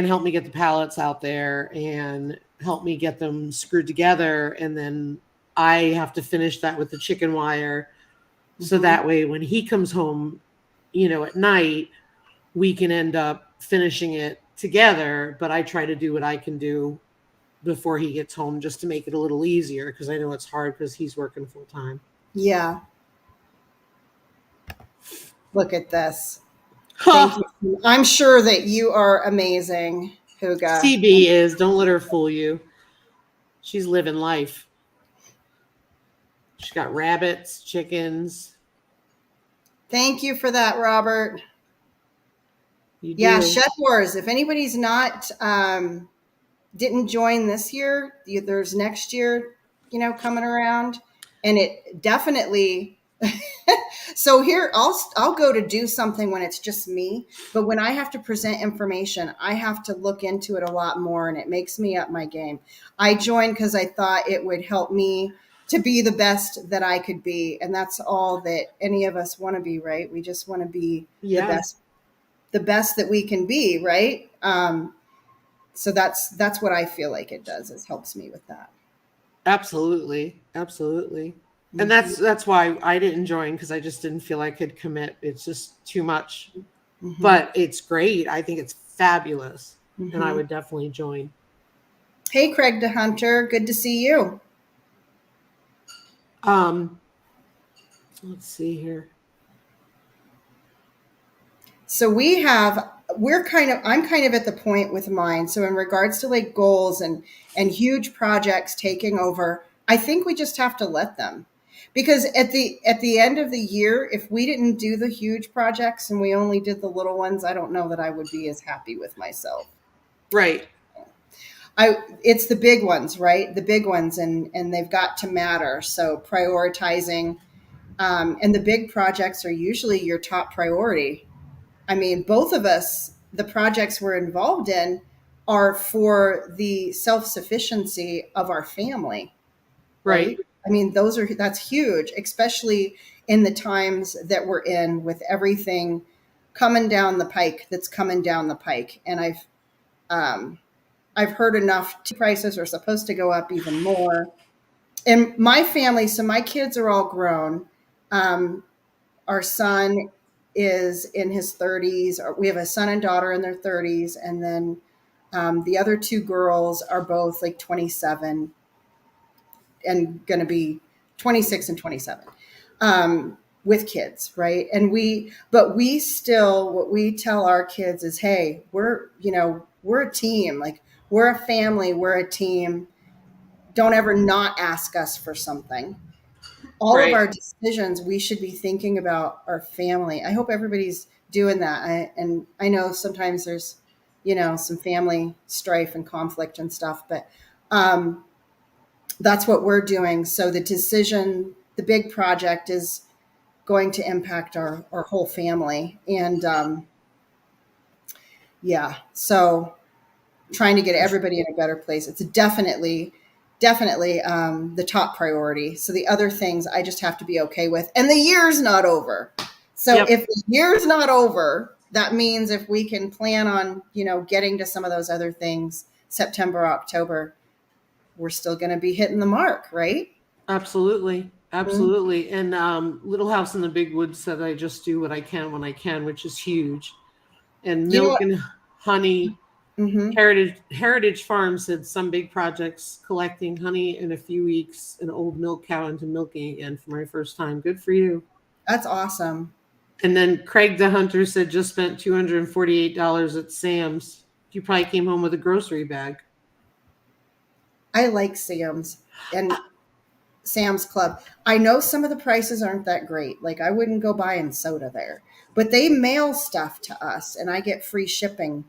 B: helped me get the pallets out there and helped me get them screwed together. And then I have to finish that with the chicken wire. So
A: Mhm.
B: that way, when he comes home, at night, we can end up finishing it together. But I try to do what I can do before he gets home just to make it a little easier because I know it's hard because he's working full time.
A: Yeah. Look at this. Thank
B: Huh.
A: you. I'm sure that you are amazing, Huga.
B: CB is, don't let her fool you. She's living life. She's got rabbits, chickens.
A: Thank you for that, Robert.
B: You
A: Yeah,
B: do.
A: Shed Wars. If anybody's not didn't join this year, there's next year, coming around, and it definitely. So here, I'll go to do something when it's just me, but when I have to present information, I have to look into it a lot more, and it makes me up my game. I joined because I thought it would help me to be the best that I could be, and that's all that any of us want to be, right? We just want to be
B: Yeah,
A: the best that we can be, right? So that's what I feel like it does, is helps me with that.
B: absolutely. Absolutely. And
A: Hmm.
B: that's why I didn't join because I just didn't feel I could commit. It's just too much.
A: Hmm.
B: But it's great. I think it's fabulous. And I
A: Hmm.
B: would definitely join.
A: Hey, Craig DeHunter, good to see you.
B: Um, let's see here.
A: So I'm kind of at the point with mine. So in regards to like goals and huge projects taking over, I think we just have to let them. Because at the end of the year, if we didn't do the huge projects and we only did the little ones, I don't know that I would be as happy with myself.
B: Right.
A: It's the big ones, right? The big ones, and they've got to matter. So prioritizing, and the big projects are usually your top priority. I mean, both of us, the projects we're involved in are for the self sufficiency of our family,
B: Right.
A: right? I mean, that's huge, especially in the times that we're in with everything coming down the pike that's coming down the pike. And um, I've heard enough. Prices are supposed to go up even more. And my family, so my kids are all grown. Um, our son is in his 30s. We have a son and daughter in their 30s. And then the other two girls are both like 27 and going to be 26 and 27, with kids, right? But we still, what we tell our kids is, hey, we're a team. Like, we're a family, we're a team. Don't ever not ask us for something. All of
B: Right.
A: our decisions, we should be thinking about our family. I hope everybody's doing that. And I know sometimes there's, some family strife and conflict and stuff, but um, that's what we're doing. So the big project is going to impact our whole family. And yeah, so trying to get everybody in a better place. It's definitely the top priority. So the other things I just have to be okay with. And the year's not over. So
B: Yep.
A: if the year's not over, that means if we can plan on, getting to some of those other things, September, October, we're still going to be hitting the mark, right?
B: Absolutely.
A: Mm-hmm.
B: Absolutely. And Little House in the Big Woods said I just do what I can when I can, which is huge. And
A: You know
B: milk
A: what?
B: and honey.
A: Mm-hmm.
B: Heritage Farm said some big projects collecting honey in a few weeks, an old milk cow into milking again for my first time. Good for you.
A: That's awesome.
B: And then Craig the Hunter said just spent $248 at Sam's. You probably came home with a grocery bag.
A: I like Sam's
B: Uh,
A: and Sam's Club. I know some of the prices aren't that great. Like, I wouldn't go buying soda there, but they mail stuff to us, and I get free shipping,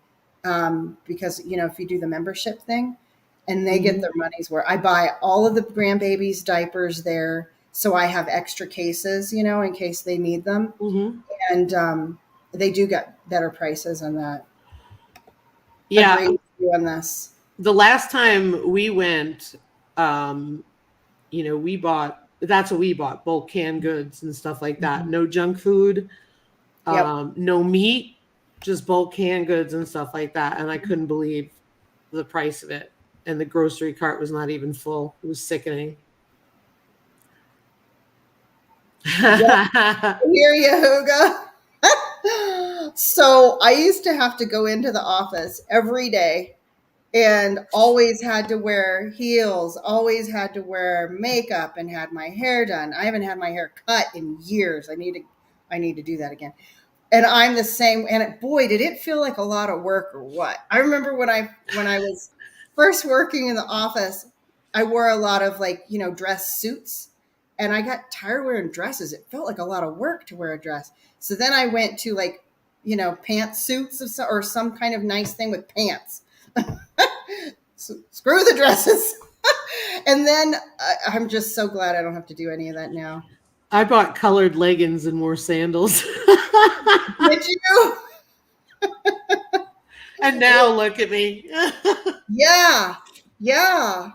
A: because if you do the membership thing, and they get
B: mhm,
A: their money's worth. I buy all of the grandbabies' diapers there, so I have extra cases, in case they need them,
B: mhm.
A: and they do get better prices on that.
B: Yeah,
A: Agree with you on this.
B: the last time we went, we bought that's what we bought, bulk canned goods and stuff like that.
A: Mhm.
B: No junk food,
A: Yep.
B: no meat, just bulk canned goods and stuff like that. And I couldn't believe the price of it. And the grocery cart was not even full. It was sickening.
A: Yep, here you, Huga. So I used to have to go into the office every day and always had to wear heels, always had to wear makeup and had my hair done. I haven't had my hair cut in years. I need to do that again. And I'm the same. And boy, did it feel like a lot of work or what? I remember when I was first working in the office, I wore a lot of like dress suits, and I got tired wearing dresses. It felt like a lot of work to wear a dress. So then I went to like pantsuits or some kind of nice thing with pants. So, screw the dresses. And then I'm just so glad I don't have to do any of that now.
B: I bought colored leggings and wore sandals.
A: Did you?
B: And now look at me.
A: Yeah. Yeah.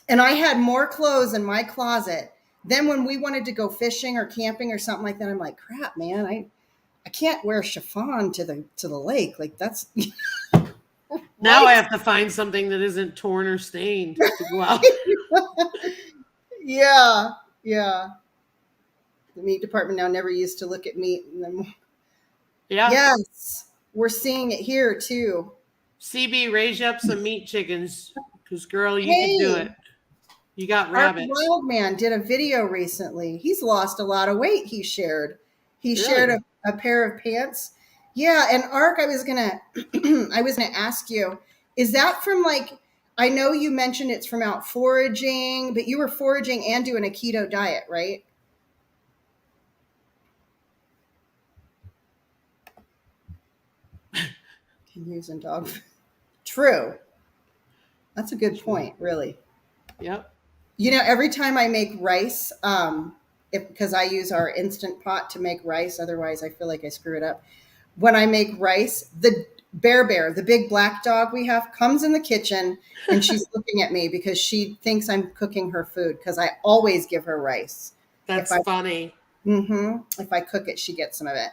A: And I had more clothes in my closet. Then when we wanted to go fishing or camping or something like that, I'm like, crap, man, I can't wear chiffon to the lake. Like that's
B: Now I
A: right.
B: have to find something that isn't torn or stained to go out.
A: Yeah. Yeah. The meat department now never used to look at meat. And then,
B: Yeah.
A: yes, we're seeing it here too.
B: CB, raise up some meat chickens because, girl, you can do it.
A: Hey,
B: You got
A: Ark
B: rabbits.
A: Wildman did a video recently. He's lost a lot of weight. He shared
B: Really?
A: a pair of pants. Yeah, and Ark, I was gonna I was gonna ask you, is that from like, I know you mentioned it's from out foraging, but you were foraging and doing a keto diet, right? Using dog. True. That's a good
B: True.
A: point, really.
B: Yep.
A: Every time I make rice, if because I use our instant pot to make rice, otherwise I feel like I screw it up. When I make rice, the bear, the big black dog we have, comes in the kitchen and she's looking at me because she thinks I'm cooking her food because I always give her rice. If
B: That's
A: I
B: funny.
A: if I cook it, she gets some of it.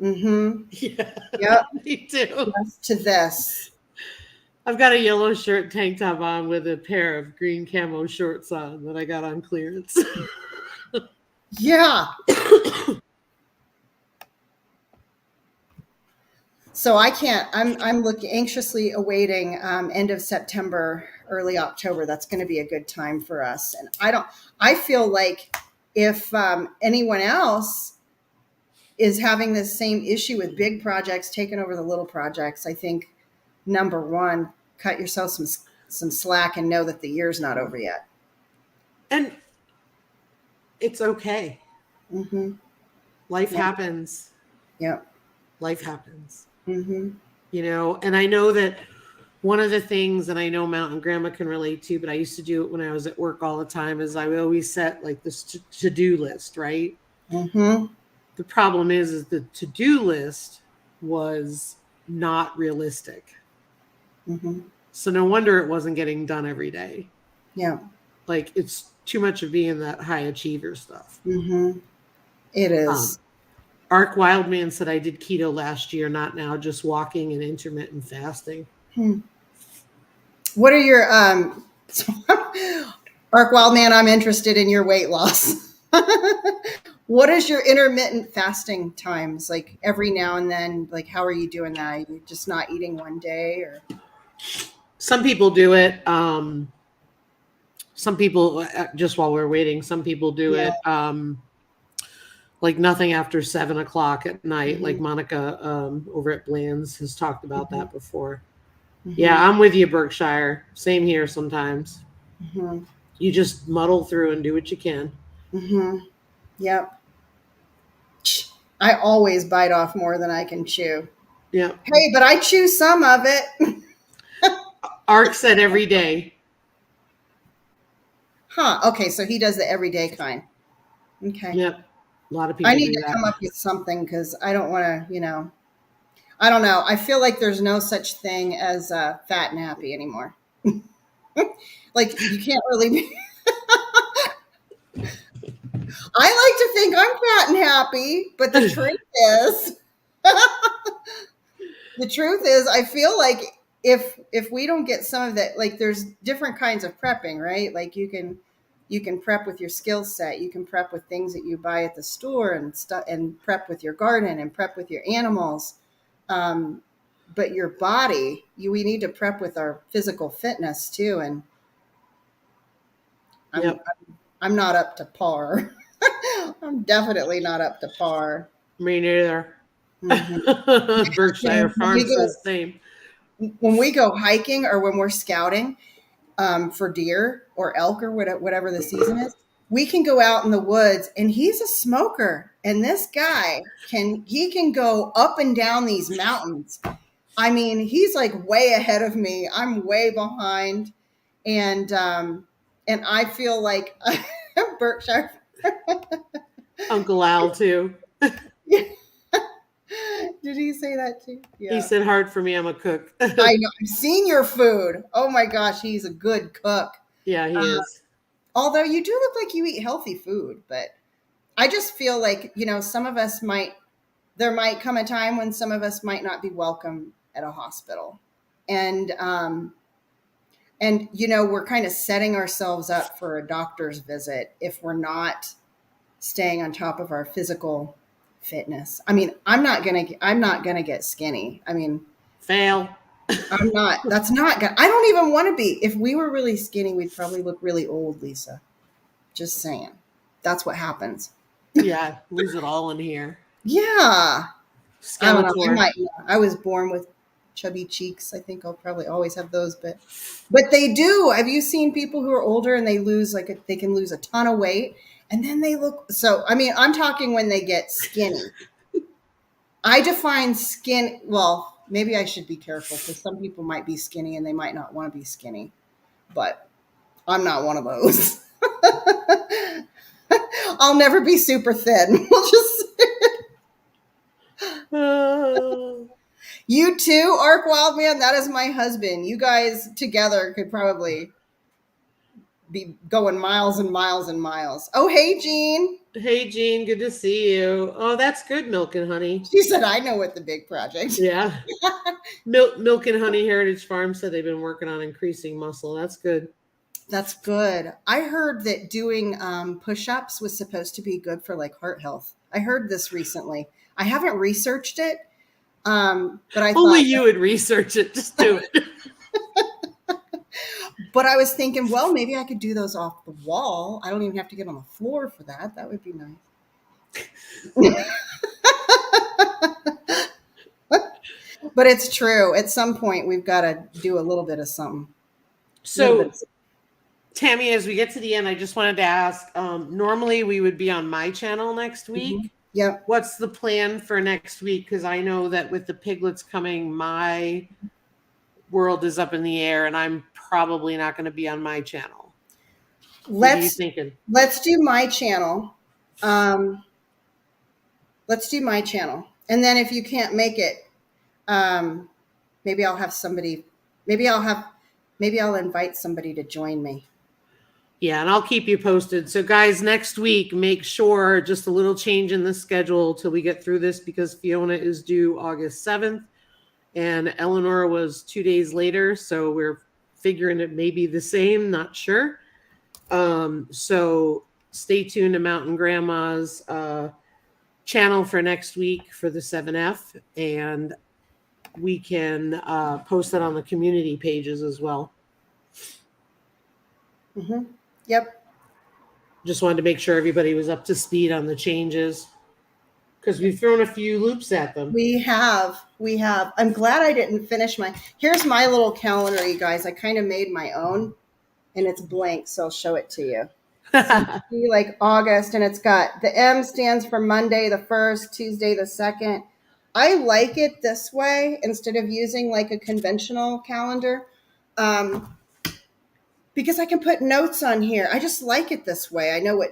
A: Mm-hmm.
B: Yeah,
A: Yep.
B: me too.
A: Yes to this.
B: I've got a yellow shirt tank top on with a pair of green camo shorts on that I got on clearance.
A: Yeah. So I can't. I'm looking anxiously awaiting end of September, early October. That's going to be a good time for us. And I don't. I feel like if anyone else is having this same issue with big projects taking over the little projects, I think number one, cut yourself some slack and know that the year's not over yet.
B: And it's okay.
A: Mm-hmm.
B: Life
A: Yep.
B: happens.
A: Yep.
B: Life happens.
A: Mm-hmm.
B: And I know that one of the things, and I know Mountain Grandma can relate to, but I used to do it when I was at work all the time, is I would always set like this to-do list, right?
A: Mm-hmm.
B: The problem is the to-do list was not realistic.
A: Mm-hmm.
B: So no wonder it wasn't getting done every day.
A: Yeah.
B: Like it's too much of being that high achiever stuff.
A: Mm-hmm. It is.
B: Um, Ark Wildman said I did keto last year, not now, just walking and intermittent fasting.
A: Hmm. What are your Ark Wildman? I'm interested in your weight loss. What is your intermittent fasting times like every now and then? Like, how are you doing that? Are you just not eating one day or?
B: Some people do it. Some people, just while we're waiting, some people do
A: Yeah.
B: it like nothing after 7 o'clock at night. Like
A: Mm-hmm.
B: Monica over at Bland's has talked about
A: Mm-hmm.
B: that before.
A: Mm-hmm.
B: Yeah, I'm with you, Berkshire. Same here sometimes.
A: Mm-hmm.
B: You just muddle through and do what you can.
A: Mm-hmm. Yep. I always bite off more than I can chew.
B: Yeah.
A: Hey, but I chew some of it.
B: Ark said every day.
A: Huh. Okay, so he does the everyday kind. Okay.
B: Yep. A lot of
A: I
B: people
A: need
B: do
A: to
B: that.
A: come up with something because I don't want to. I don't know. I feel like there's no such thing as fat and happy anymore. Like you can't really be. I like to think I'm fat and happy, but is, the truth is, I feel like if we don't get some of that, like there's different kinds of prepping, right? Like you can You can prep with your skill set. You can prep with things that you buy at the store and stuff, and prep with your garden and prep with your animals. But your body, we need to prep with our physical fitness too. And I'm
B: Yep.
A: I'm not up to par. I'm definitely not up to par.
B: Me neither.
A: Mhm.
B: Berkshire Farm says same.
A: When we go hiking or when we're scouting for deer or elk or whatever the season is, we can go out in the woods, and he's a smoker. And this guy can go up and down these mountains. I mean, he's like way ahead of me. I'm way behind, and I feel like Berkshire.
B: Uncle Al too.
A: Did he say that too?
B: He
A: Yeah.
B: said, "Hard for me. I'm a cook."
A: I know. I've seen your food. Oh my gosh, he's a good cook.
B: Yeah, he is.
A: Although you do look like you eat healthy food, but I just feel like, some of us there might come a time when some of us might not be welcome at a hospital. And, we're kind of setting ourselves up for a doctor's visit if we're not staying on top of our physical fitness. I mean, I'm not going to get skinny. I mean,
B: Fail.
A: I'm not. That's not good. I don't even want to be. If we were really skinny, we'd probably look really old, Lisa. Just saying. That's what happens.
B: Yeah, lose it all in here.
A: Yeah. I don't know.
B: Skeletor.
A: I was born with chubby cheeks. I think I'll probably always have those, but they do. Have you seen people who are older and they can lose a ton of weight and then they look so, I mean, I'm talking when they get skinny. I define skin, well, maybe I should be careful because some people might be skinny and they might not want to be skinny, but I'm not one of those. I'll never be super thin. We'll just. You too, Ark Wildman. That is my husband. You guys together could probably be going miles and miles and miles. Oh, hey, Jean.
B: Hey, Jean. Good to see you. Oh, that's good, Milk and Honey.
A: She said, I know what the big project.
B: Yeah. Milk and Honey Heritage Farm said they've been working on increasing muscle. That's good.
A: That's good. I heard that doing push-ups was supposed to be good for like heart health. I heard this recently. I haven't researched it, but I
B: Only
A: thought
B: you would research it. Just do it.
A: But I was thinking, well, maybe I could do those off the wall. I don't even have to get on the floor for that. That would be nice. But it's true. At some point, we've got to do a little bit of something.
B: So, Tammy, as we get to the end, I just wanted to ask, normally we would be on my channel next week.
A: Mm-hmm. Yep.
B: What's the plan for next week? Because I know that with the piglets coming, my world is up in the air and I'm probably not going to be on my channel. What are you thinking?
A: Let's do my channel. Let's do my channel. And then if you can't make it, maybe I'll have somebody, maybe I'll invite somebody to join me.
B: Yeah, and I'll keep you posted. So guys, next week, make sure just a little change in the schedule till we get through this because Fiona is due August 7th and Eleanor was 2 days later. So we're figuring it may be the same, not sure. So stay tuned to Mountain Grandma's channel for next week for the 7F, and we can post that on the community pages as well.
A: Mm-hmm. Yep.
B: Just wanted to make sure everybody was up to speed on the changes because we've thrown a few loops at them.
A: We have. I'm glad I didn't finish here's my little calendar, you guys. I kind of made my own and it's blank, so I'll show it to you. So see, like August, and it's got the M stands for Monday the 1st, Tuesday the 2nd. I like it this way instead of using like a conventional calendar. Because I can put notes on here. I just like it this way. I know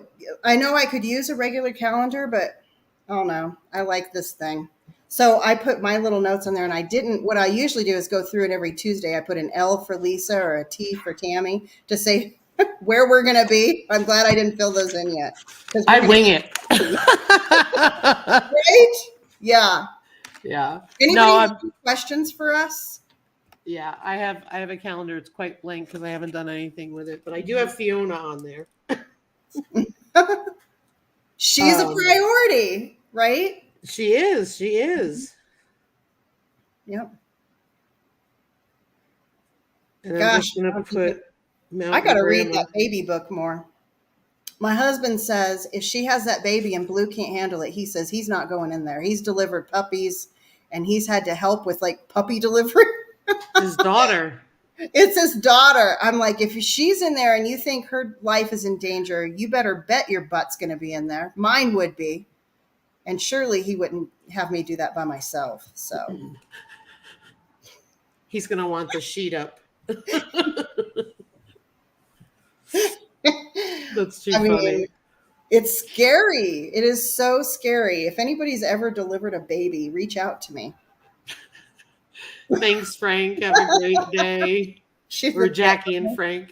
A: I could use a regular calendar, but I don't know. I like this thing. So I put my little notes on there, and what I usually do is go through it every Tuesday. I put an L for Lisa or a T for Tammy to say where we're going to be. I'm glad I didn't fill those in yet.
B: I wing it.
A: Right? Yeah.
B: Yeah.
A: Anybody have any questions for us?
B: Yeah, I have a calendar. It's quite blank because I haven't done anything with it, but I do have Fiona on there.
A: She's a
B: Um,
A: priority, right?
B: she is. She is.
A: Yep.
B: And I'm
A: Gosh,
B: just gonna put
A: I got
B: Mountain
A: to read
B: Grandma.
A: that baby book more. My husband says if she has that baby and Blue can't handle it, he says he's not going in there. He's delivered puppies and he's had to help with like puppy delivery.
B: His daughter.
A: It's his daughter. I'm like, if she's in there and you think her life is in danger, you better bet your butt's going to be in there. Mine would be. And surely he wouldn't have me do that by myself. So,
B: He's gonna want the sheet up. That's too
A: I mean,
B: funny.
A: it's scary. It is so scary. If anybody's ever delivered a baby, reach out to me.
B: Thanks, Frank. Have a great day.
A: She's
B: Or
A: a
B: Jackie and Frank.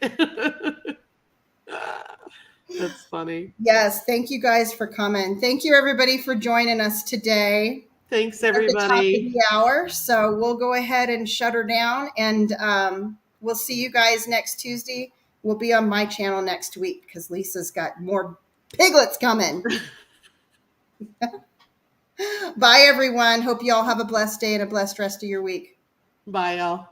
B: That's funny.
A: Yes, thank you guys for coming. Thank you everybody for joining us today
B: Thanks,
A: at the top of
B: everybody.
A: the hour. So we'll go ahead and shut her down, and we'll see you guys next Tuesday. We'll be on my channel next week because Lisa's got more piglets coming. Bye, everyone. Hope you all have a blessed day and a blessed rest of your week.
B: Bye, y'all.